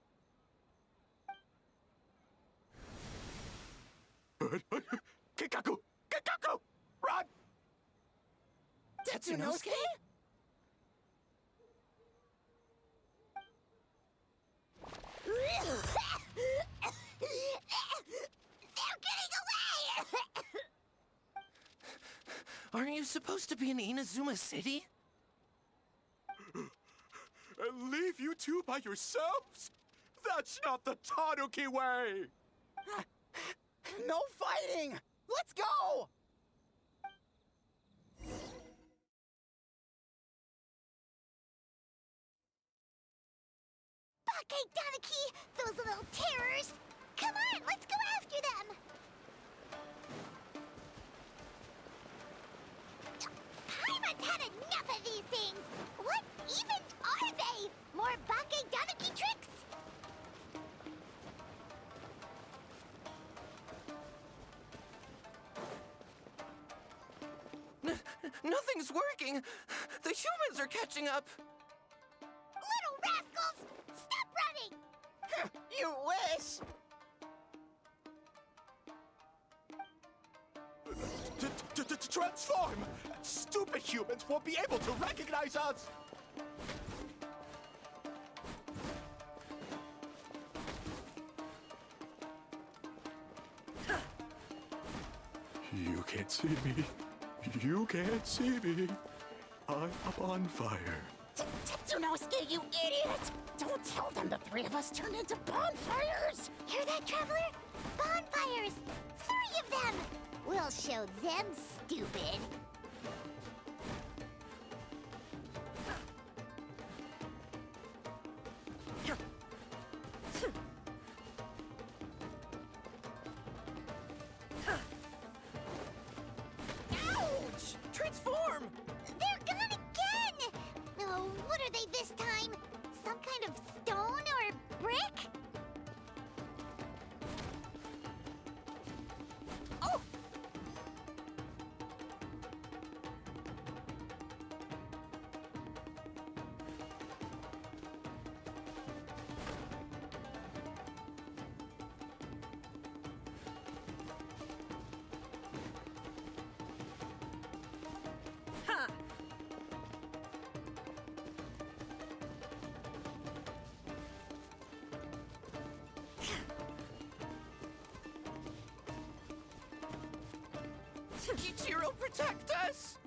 Kikaku! Kikaku! Run! Tetsunosuke? They're getting away! Aren't you supposed to be in Inazuma City? And leave you two by yourselves? That's not the Tanuki way! No fighting! Let's go! Bakedaniki! Those little terrors! Come on, let's go after them! Paimon's had enough of these things! What even are they? More Bakedaniki tricks? Nothing's working! The humans are catching up! Little rascals! Stop running! You wish! Transform! Stupid humans won't be able to recognize us! You can't see me. You can't see me. I'm on fire. Tetsunosuke, you idiot! Don't tell them the three of us turned into bonfires! Hear that, Traveler? Bonfires! 3 of them! We'll show them, stupid! Ouch! Transform! They're gone again! Oh, what are they this time? Some kind of stone or brick? Oh! Kichiro, protect us!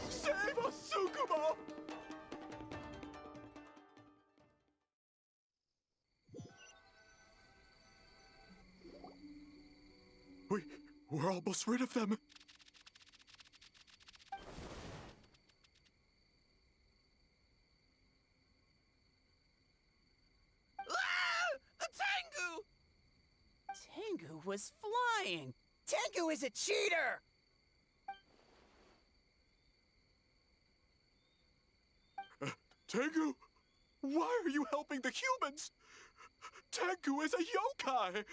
Save us, Tsukumo! We're almost rid of them. Tengu was flying! Tengu is a cheater! Tengu, why are you helping the humans? Tengu is a yokai!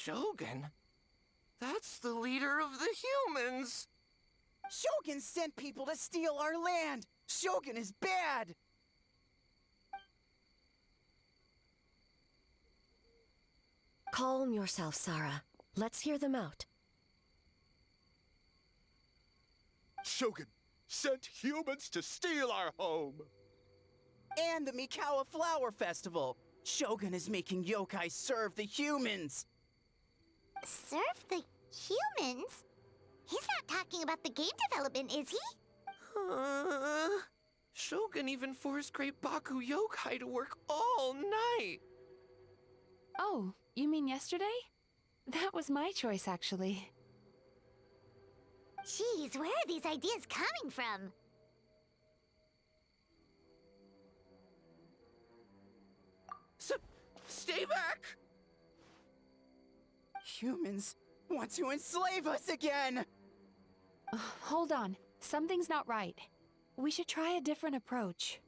Shogun? That's the leader of the humans! Shogun sent people to steal our land! Shogun is bad! Calm yourself, Sarah. Let's hear them out. Shogun sent humans to steal our home! And the Mikawa Flower Festival! Shogun is making yokai serve the humans! Serve the humans? He's not talking about the game development, is he? Shogun even forced Great Baku yokai to work all night! Oh, you mean yesterday? That was my choice, actually. Jeez, where are these ideas coming from? Stay back! Humans want to enslave us again! Hold on. Something's not right. We should try a different approach.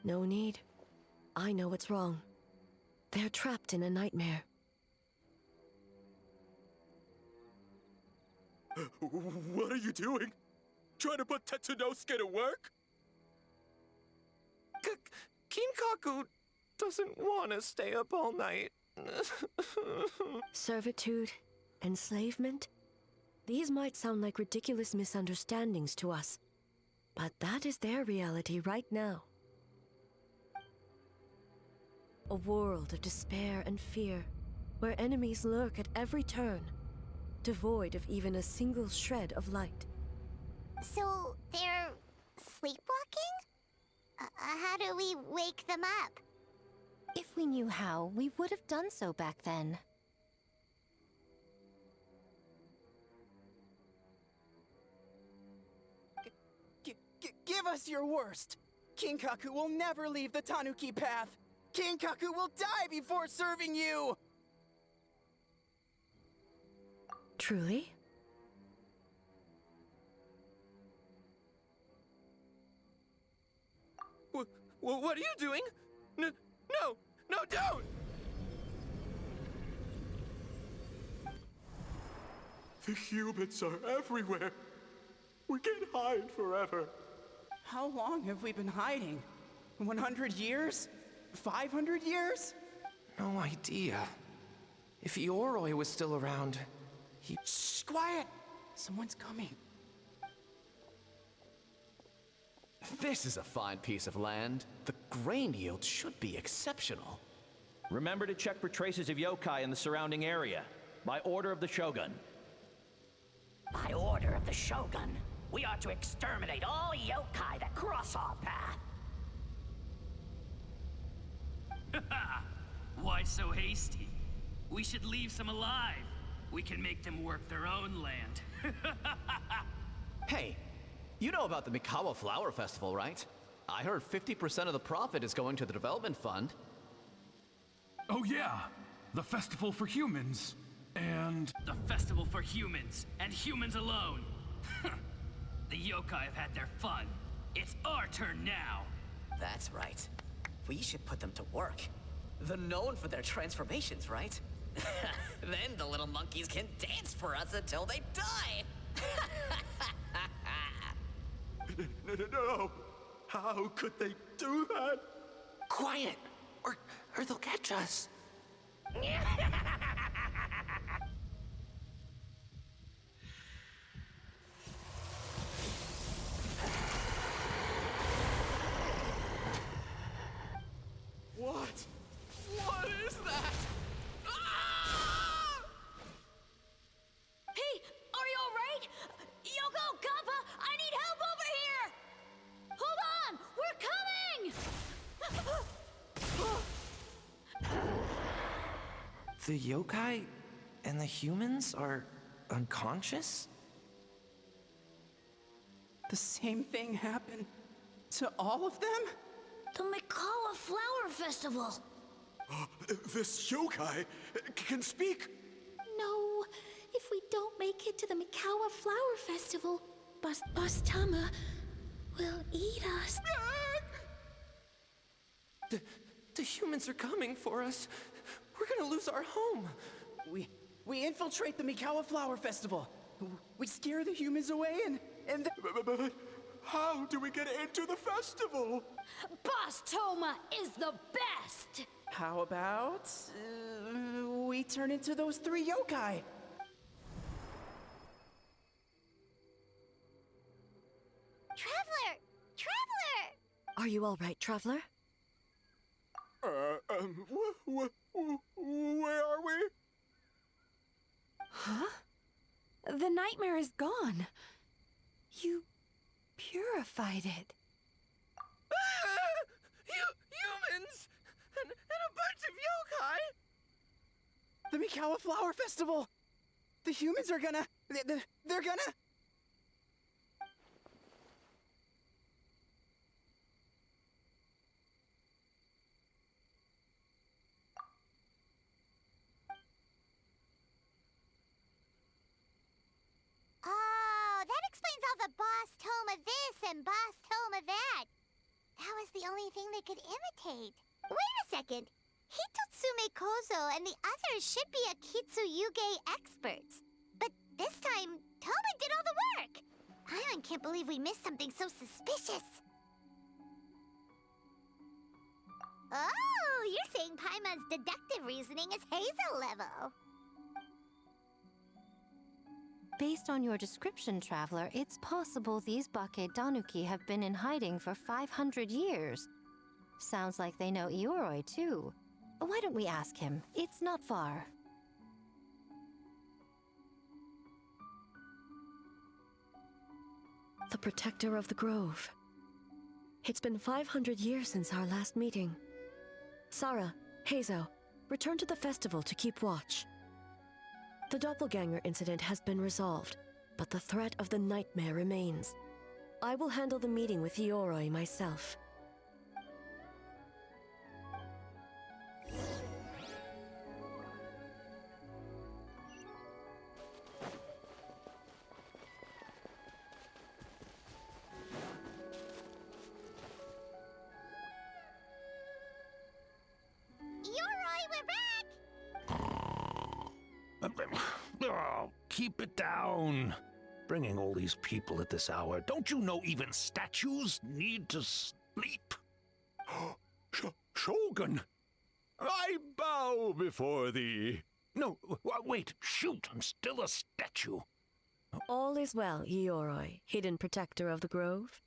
No need. I know what's wrong. They're trapped in a nightmare. What are you doing? Trying to put Tetsunosuke to work? Kinkaku doesn't want to stay up all night. Servitude, enslavement? These might sound like ridiculous misunderstandings to us, but that is their reality right now. A world of despair and fear, where enemies lurk at every turn, devoid of even a single shred of light. So, they're sleepwalking? How do we wake them up? If we knew how, we would have done so back then. Give us your worst! Kinkaku will never leave the Tanuki path! Kinkaku will die before serving you! Truly? What are you doing? No, don't! The humans are everywhere. We can't hide forever. How long have we been hiding? 100 years? 500 years? No idea. If Ioroi was still around, he... Shh, quiet! Someone's coming. This is a fine piece of land. The grain yield should be exceptional. Remember to check for traces of yokai in the surrounding area. By order of the Shogun. By order of the Shogun, we are to exterminate all yokai that cross our path. Why so hasty? We should leave some alive. We can make them work their own land. Hey, you know about the Mikawa Flower Festival, right? I heard 50% of the profit is going to the development fund. Oh yeah, the festival for humans. And... the festival for humans, and humans alone. The yokai have had their fun. It's our turn now. That's right. We should put them to work. They're known for their transformations, right? Then the little monkeys can dance for us until they die! No! How could they do that? Quiet, or they'll catch us. What? What is that? Ah! Hey, are you alright? Yoko, Kappa, I need help over here! Hold on, we're coming! The yokai and the humans are unconscious? The same thing happened to all of them? The Mikawa Flower Festival! This yokai can speak! No, if we don't make it to the Mikawa Flower Festival, Boss Tama will eat us. The humans are coming for us. We're gonna lose our home. We infiltrate the Mikawa Flower Festival. We scare the humans away and But how do we get into the festival? Boss Toma is the best! How about we turn into those 3 yokai? Traveler! Traveler! Are you all right, Traveler? Where are we? Huh? The nightmare is gone. You purified it. Humans! And a bunch of yokai! The Mikawa Flower Festival! The humans are gonna... They're gonna... Oh, that explains all the Boss Toma this and Boss Toma that. That was the only thing they could imitate. Wait a second. Hitotsume Kozo and the others should be Akitsuyuge experts. But this time, Toma did all the work. Paimon can't believe we missed something so suspicious. Oh, you're saying Paimon's deductive reasoning is Hazel level. Based on your description, Traveler, it's possible these Bakedanuki have been in hiding for 500 years. Sounds like they know Ioroi, too. Why don't we ask him? It's not far. The protector of the grove. It's been 500 years since our last meeting. Sarah, Heizo, return to the festival to keep watch. The doppelganger incident has been resolved, but the threat of the nightmare remains. I will handle the meeting with Ioroi myself. Oh, keep it down. Bringing all these people at this hour. Don't you know even statues need to sleep? Shogun! I bow before thee. No, wait, shoot, I'm still a statue. All is well, Ioroi, hidden protector of the grove.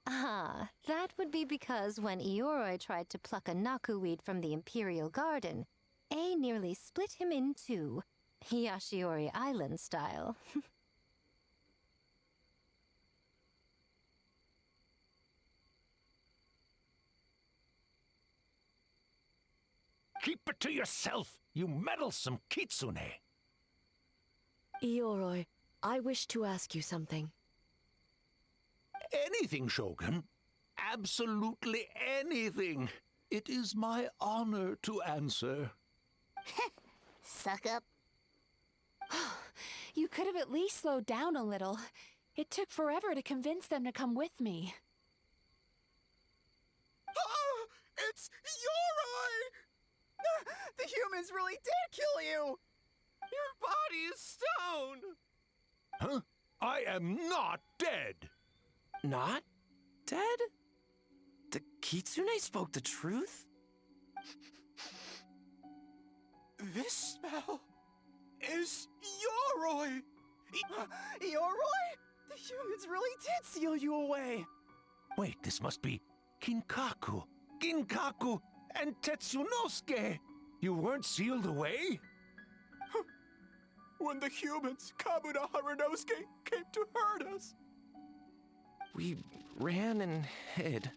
Ah, that would be because when Ioroi tried to pluck a nakuweed from the Imperial Garden, A nearly split him in two, Yashiori Island style. Keep it to yourself, you meddlesome kitsune. Ioroi, I wish to ask you something. Anything, Shogun. Absolutely anything. It is my honor to answer. Suck up. You could have at least slowed down a little. It took forever to convince them to come with me. Oh, it's Ioroi! The humans really did kill you! Your body is stone! Huh? I am not dead! Not dead? The kitsune spoke the truth? This smell is Ioroi! Ioroi? The humans really did seal you away! Wait, this must be Kinkaku, Ginkaku, and Tetsunosuke! You weren't sealed away? When the humans, Kabuna Harunosuke, came to hurt us. We ran and hid.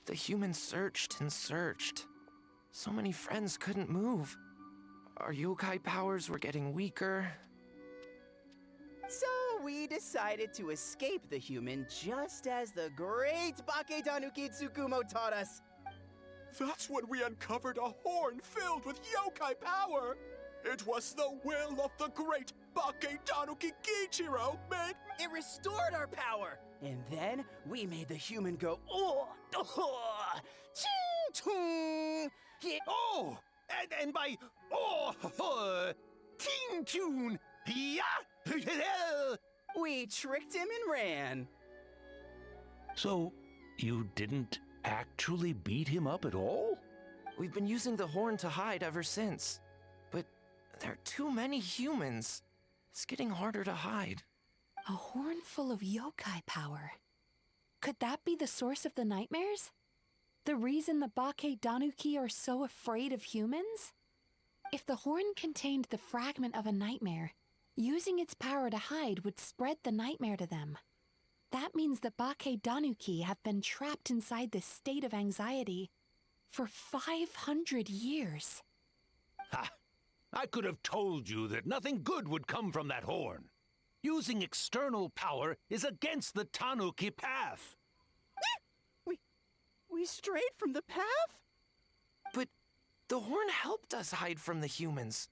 The humans searched and searched. So many friends couldn't move. Our yokai powers were getting weaker. So we decided to escape the human just as the great Bakedanuki Tsukumo taught us. That's when we uncovered a horn filled with yokai power. It was the will of the great Bakedanuki Gichiro made... It restored our power! And then we made the human go, oh, oh, ching, chung. He Oh! And by... Oh! Teen Tune! Yeah! We tricked him and ran. So, you didn't actually beat him up at all? We've been using the horn to hide ever since. But there are too many humans. It's getting harder to hide. A horn full of yokai power. Could that be the source of the nightmares? The reason the Bake Danuki are so afraid of humans? If the horn contained the fragment of a nightmare, using its power to hide would spread the nightmare to them. That means the Bake Danuki have been trapped inside this state of anxiety for 500 years. Ha! I could have told you that nothing good would come from that horn. Using external power is against the Tanuki path. We strayed from the path? But the horn helped us hide from the humans.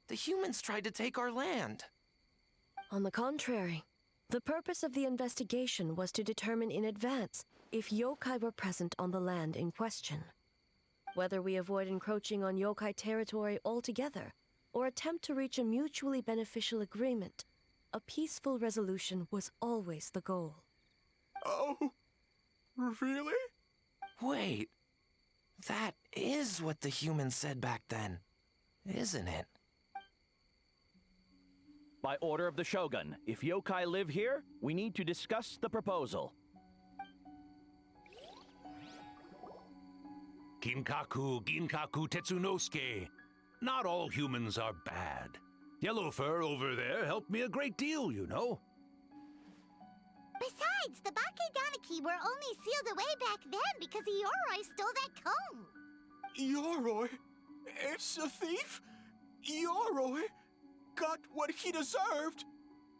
The humans tried to take our land. On the contrary, the purpose of the investigation was to determine in advance if yokai were present on the land in question. Whether we avoid encroaching on yokai territory altogether, or attempt to reach a mutually beneficial agreement, a peaceful resolution was always the goal. Oh, really? Wait, that is what the humans said back then, isn't it? By order of the Shogun, if yokai live here, we need to discuss the proposal. Ginkaku Tetsunosuke. Not all humans are bad. Yellow Fur over there helped me a great deal, you know. Besides, the Bake Danuki were only sealed away back then because Ioroi stole that comb. Ioroi? It's a thief? Ioroi got what he deserved.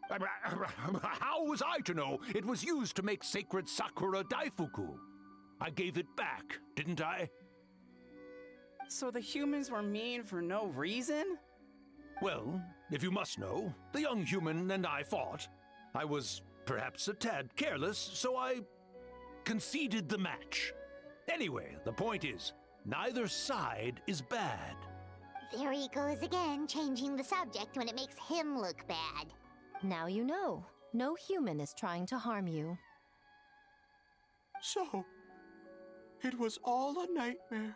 How was I to know it was used to make sacred Sakura Daifuku? I gave it back, didn't I? So the humans were mean for no reason? Well, if you must know, the young human and I fought. I was perhaps a tad careless, so I conceded the match. Anyway, the point is, neither side is bad. There he goes again, changing the subject when it makes him look bad. Now you know. No human is trying to harm you. So, it was all a nightmare.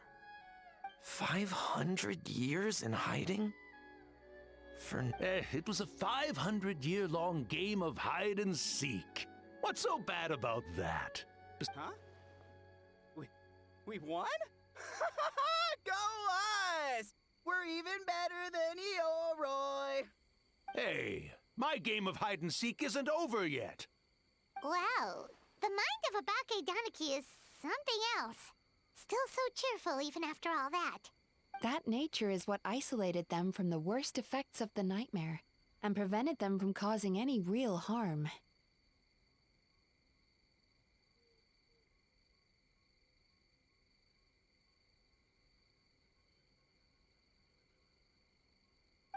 500 years in hiding? It was a 500-year-long game of hide and seek. What's so bad about that? Huh? We won? Go us! We're even better than Ioroi! Hey, my game of hide and seek isn't over yet. Wow, the mind of a Bake Danuki is something else. Still so cheerful even after all that. That nature is what isolated them from the worst effects of the nightmare, and prevented them from causing any real harm.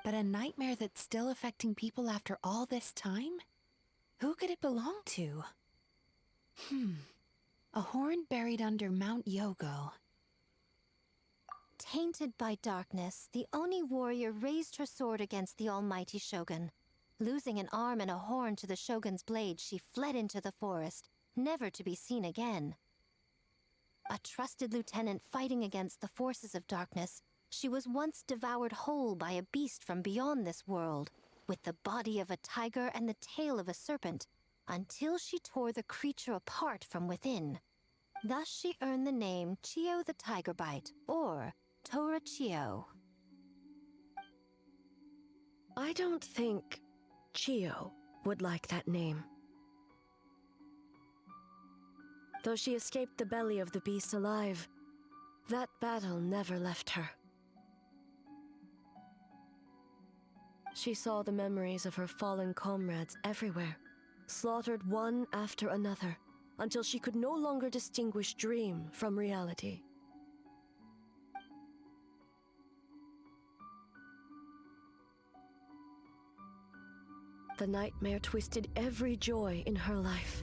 But a nightmare that's still affecting people after all this time? Who could it belong to? A horn buried under Mount Yogo. Tainted by darkness, the Oni warrior raised her sword against the almighty Shogun. Losing an arm and a horn to the Shogun's blade, she fled into the forest, never to be seen again. A trusted lieutenant fighting against the forces of darkness, she was once devoured whole by a beast from beyond this world, with the body of a tiger and the tail of a serpent, until she tore the creature apart from within. Thus she earned the name Chio the Tigerbite, or Tora Chio. I don't think Chio would like that name. Though she escaped the belly of the beast alive, that battle never left her. She saw the memories of her fallen comrades everywhere, slaughtered one after another, until she could no longer distinguish dream from reality. The nightmare twisted every joy in her life.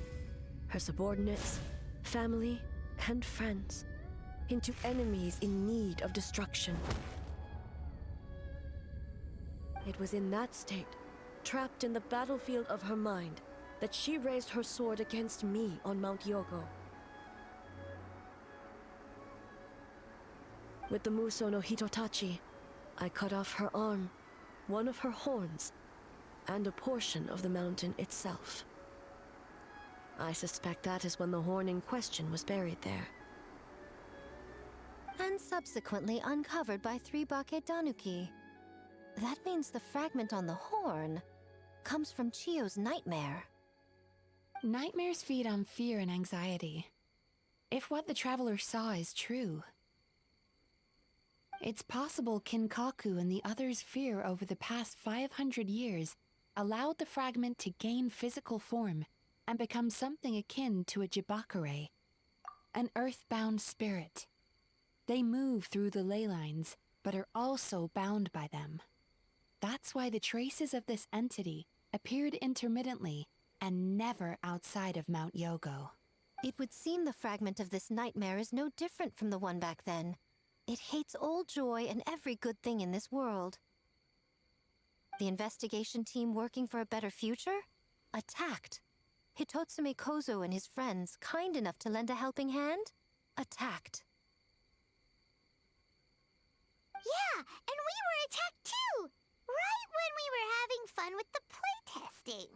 Her subordinates, family, and friends. into enemies in need of destruction. It was in that state, trapped in the battlefield of her mind, that she raised her sword against me on Mount Yogo. With the Muso no Hitotachi, I cut off her arm, one of her horns, and a portion of the mountain itself. I suspect that is when the horn in question was buried there. And subsequently uncovered by 3 Bake Danuki. That means the fragment on the horn comes from Chiyo's nightmare. Nightmares feed on fear and anxiety. If what the traveler saw is true, it's possible Kinkaku and the others' fear over the past 500 years allowed the fragment to gain physical form and become something akin to a Jibakure, an earthbound spirit. They move through the ley lines, but are also bound by them. That's why the traces of this entity appeared intermittently and never outside of Mount Yogo. It would seem the fragment of this nightmare is no different from the one back then. It hates all joy and every good thing in this world. The investigation team working for a better future? Attacked. Hitotsume Kozo and his friends, kind enough to lend a helping hand? Attacked. Yeah, and we were attacked too! Right when we were having fun with the playtesting.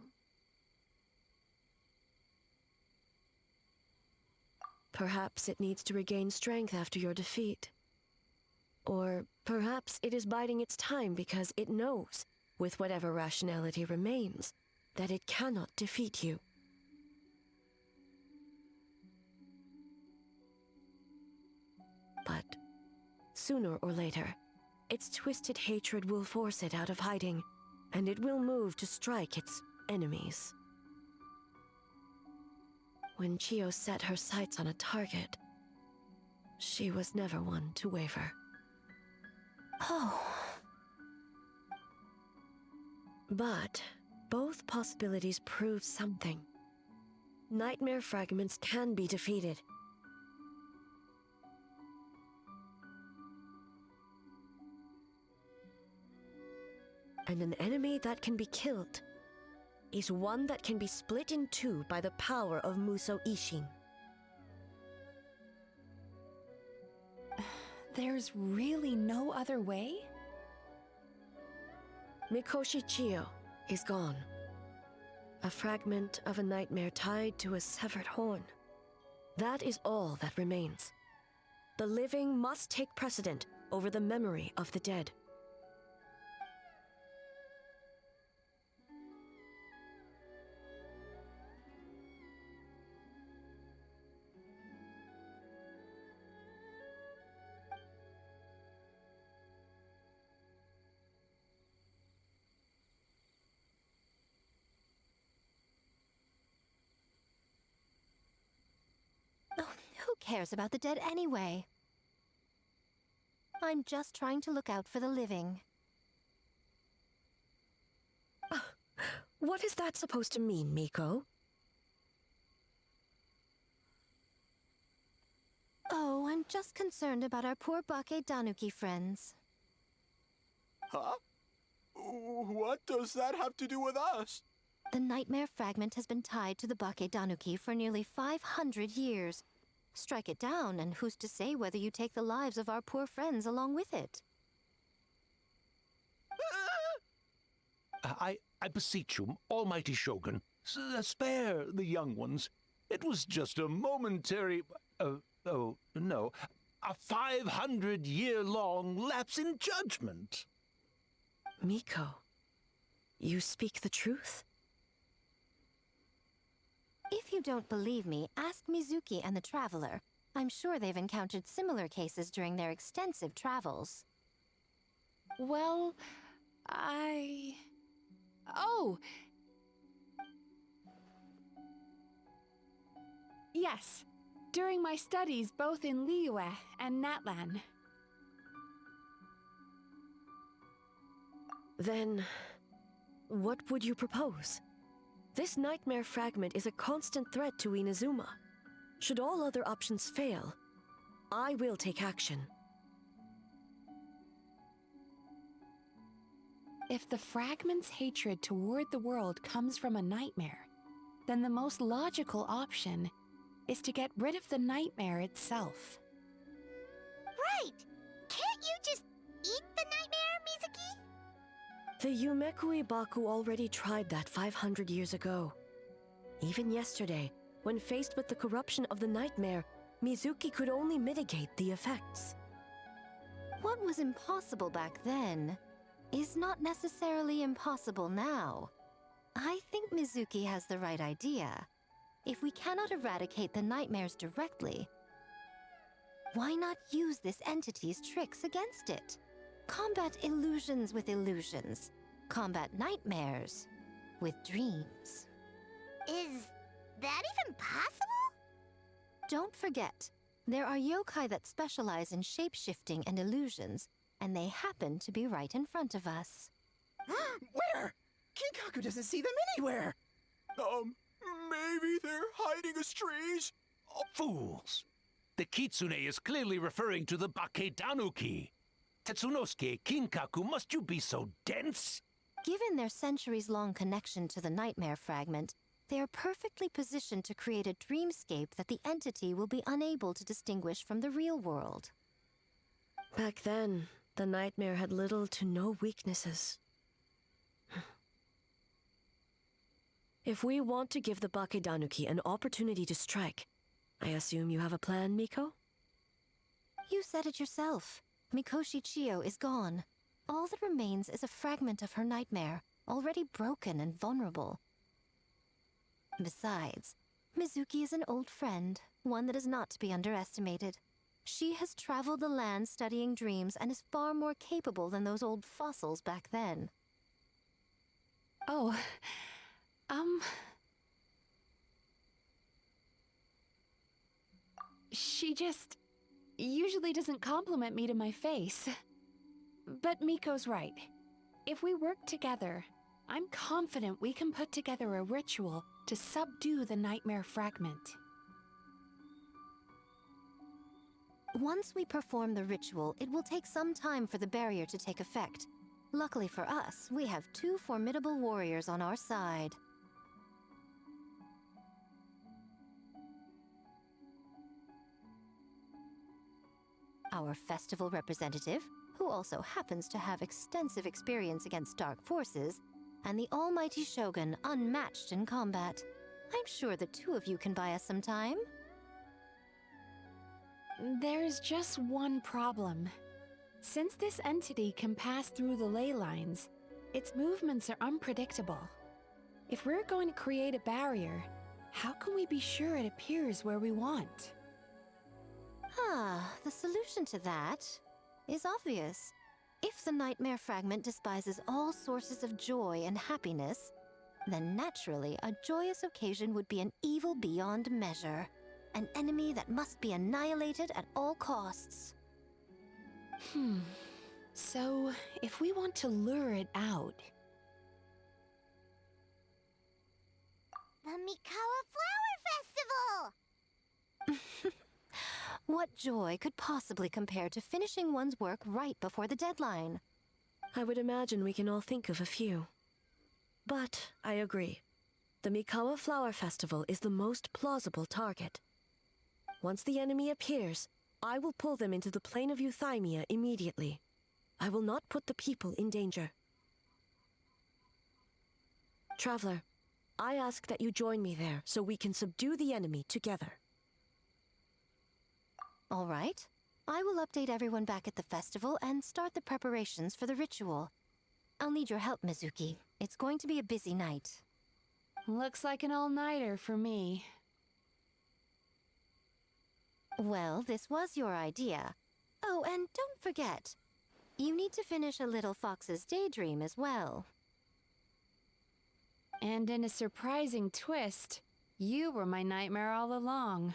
Perhaps it needs to regain strength after your defeat. Or perhaps it is biding its time because it knows, with whatever rationality remains, that it cannot defeat you. But sooner or later, its twisted hatred will force it out of hiding, and it will move to strike its enemies. When Chiyo set her sights on a target, she was never one to waver. Oh. But both possibilities prove something. Nightmare fragments can be defeated. And an enemy that can be killed is one that can be split in two by the power of Muso Ishin. There's really no other way? Mikoshi Chiyo is gone. A fragment of a nightmare tied to a severed horn. That is all that remains. The living must take precedent over the memory of the dead. Who cares about the dead anyway? I'm just trying to look out for the living. What is that supposed to mean, Miko? Oh, I'm just concerned about our poor Bake Danuki friends. Huh? What does that have to do with us? The nightmare fragment has been tied to the Bake Danuki for nearly 500 years. Strike it down, and who's to say whether you take the lives of our poor friends along with it? I beseech you, almighty Shogun, spare the young ones. It was just a momentary... oh, no. A 500-year-long lapse in judgment. Miko, you speak the truth? If you don't believe me, ask Mizuki and the Traveler. I'm sure they've encountered similar cases during their extensive travels. Well, Oh! Yes, during my studies both in Liyue and Natlan. Then, what would you propose? This nightmare fragment is a constant threat to Inazuma. Should all other options fail, I will take action. If the fragment's hatred toward the world comes from a nightmare, then the most logical option is to get rid of the nightmare itself. Right! Can't you just eat the nightmare, Mizuki? The Yumekui Baku already tried that 500 years ago. Even yesterday, when faced with the corruption of the nightmare, Mizuki could only mitigate the effects. What was impossible back then is not necessarily impossible now. I think Mizuki has the right idea. If we cannot eradicate the nightmares directly, why not use this entity's tricks against it? Combat illusions with illusions. Combat nightmares with dreams. Is that even possible? Don't forget, there are yokai that specialize in shape-shifting and illusions, and they happen to be right in front of us. Where? Kinkaku doesn't see them anywhere! Maybe they're hiding as trees? Fools! The kitsune is clearly referring to the Baketanuki. Tetsunosuke, Kinkaku, must you be so dense? Given their centuries-long connection to the nightmare fragment, they are perfectly positioned to create a dreamscape that the entity will be unable to distinguish from the real world. Back then, the nightmare had little to no weaknesses. If we want to give the Bakedanuki an opportunity to strike, I assume you have a plan, Miko? You said it yourself. Mikoshi Chiyo is gone. All that remains is a fragment of her nightmare, already broken and vulnerable. Besides, Mizuki is an old friend, one that is not to be underestimated. She has traveled the land studying dreams and is far more capable than those old fossils back then. Oh, She just usually doesn't compliment me to my face. But Miko's right. If we work together, I'm confident we can put together a ritual to subdue the nightmare fragment. Once we perform the ritual, it will take some time for the barrier to take effect. Luckily for us, we have 2 formidable warriors on our side. Our festival representative, who also happens to have extensive experience against dark forces, and the almighty Shogun, unmatched in combat. I'm sure the 2 of you can buy us some time. There's just one problem. Since this entity can pass through the ley lines, its movements are unpredictable. If we're going to create a barrier, how can we be sure it appears where we want? The solution to that is obvious. If the nightmare fragment despises all sources of joy and happiness, then naturally a joyous occasion would be an evil beyond measure. An enemy that must be annihilated at all costs. So, if we want to lure it out... The Mikawa Flower Festival! What joy could possibly compare to finishing one's work right before the deadline? I would imagine we can all think of a few. But I agree. The Mikawa Flower Festival is the most plausible target. Once the enemy appears, I will pull them into the plane of Euthymia immediately. I will not put the people in danger. Traveler, I ask that you join me there so we can subdue the enemy together. All right. I will update everyone back at the festival and start the preparations for the ritual. I'll need your help, Mizuki. It's going to be a busy night. Looks like an all-nighter for me. Well, this was your idea. Oh, and don't forget, you need to finish a Little Fox's Daydream as well. And in a surprising twist, you were my nightmare all along.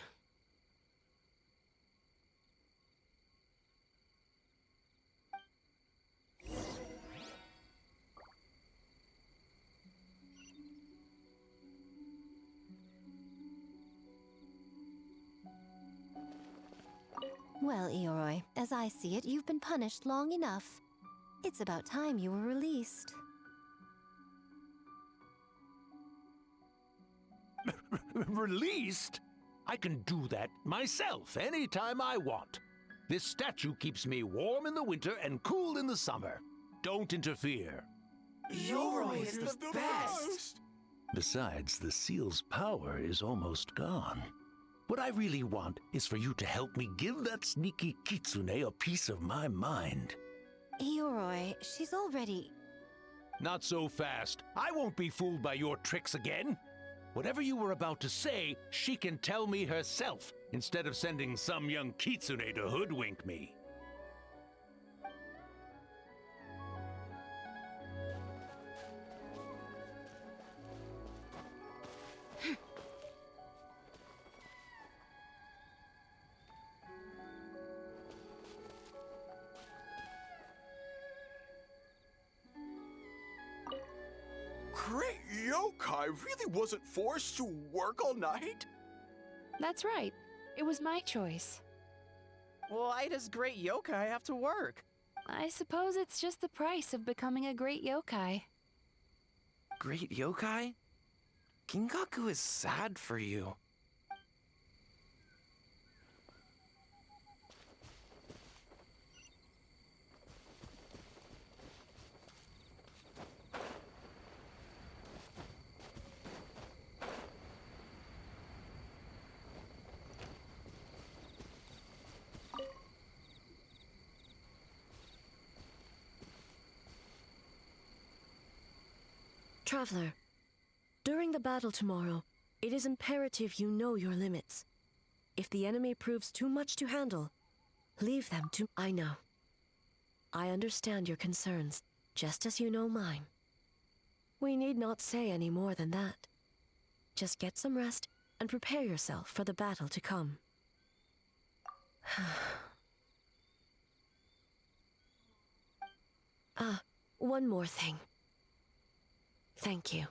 Well, Eoroi, as I see it, you've been punished long enough. It's about time you were released. Released? I can do that myself anytime I want. This statue keeps me warm in the winter and cool in the summer. Don't interfere. Yoroi is the best! Besides, the seal's power is almost gone. What I really want is for you to help me give that sneaky kitsune a piece of my mind. Eoroi, she's already... Not so fast. I won't be fooled by your tricks again. Whatever you were about to say, she can tell me herself, instead of sending some young kitsune to hoodwink me. Great yokai really wasn't forced to work all night? That's right. It was my choice. Why does great yokai have to work? I suppose it's just the price of becoming a great yokai. Great yokai? Kingaku is sad for you. Traveler, during the battle tomorrow, it is imperative you know your limits. If the enemy proves too much to handle, leave them to... I know. I understand your concerns, just as you know mine. We need not say any more than that. Just get some rest and prepare yourself for the battle to come. One more thing. Thank you.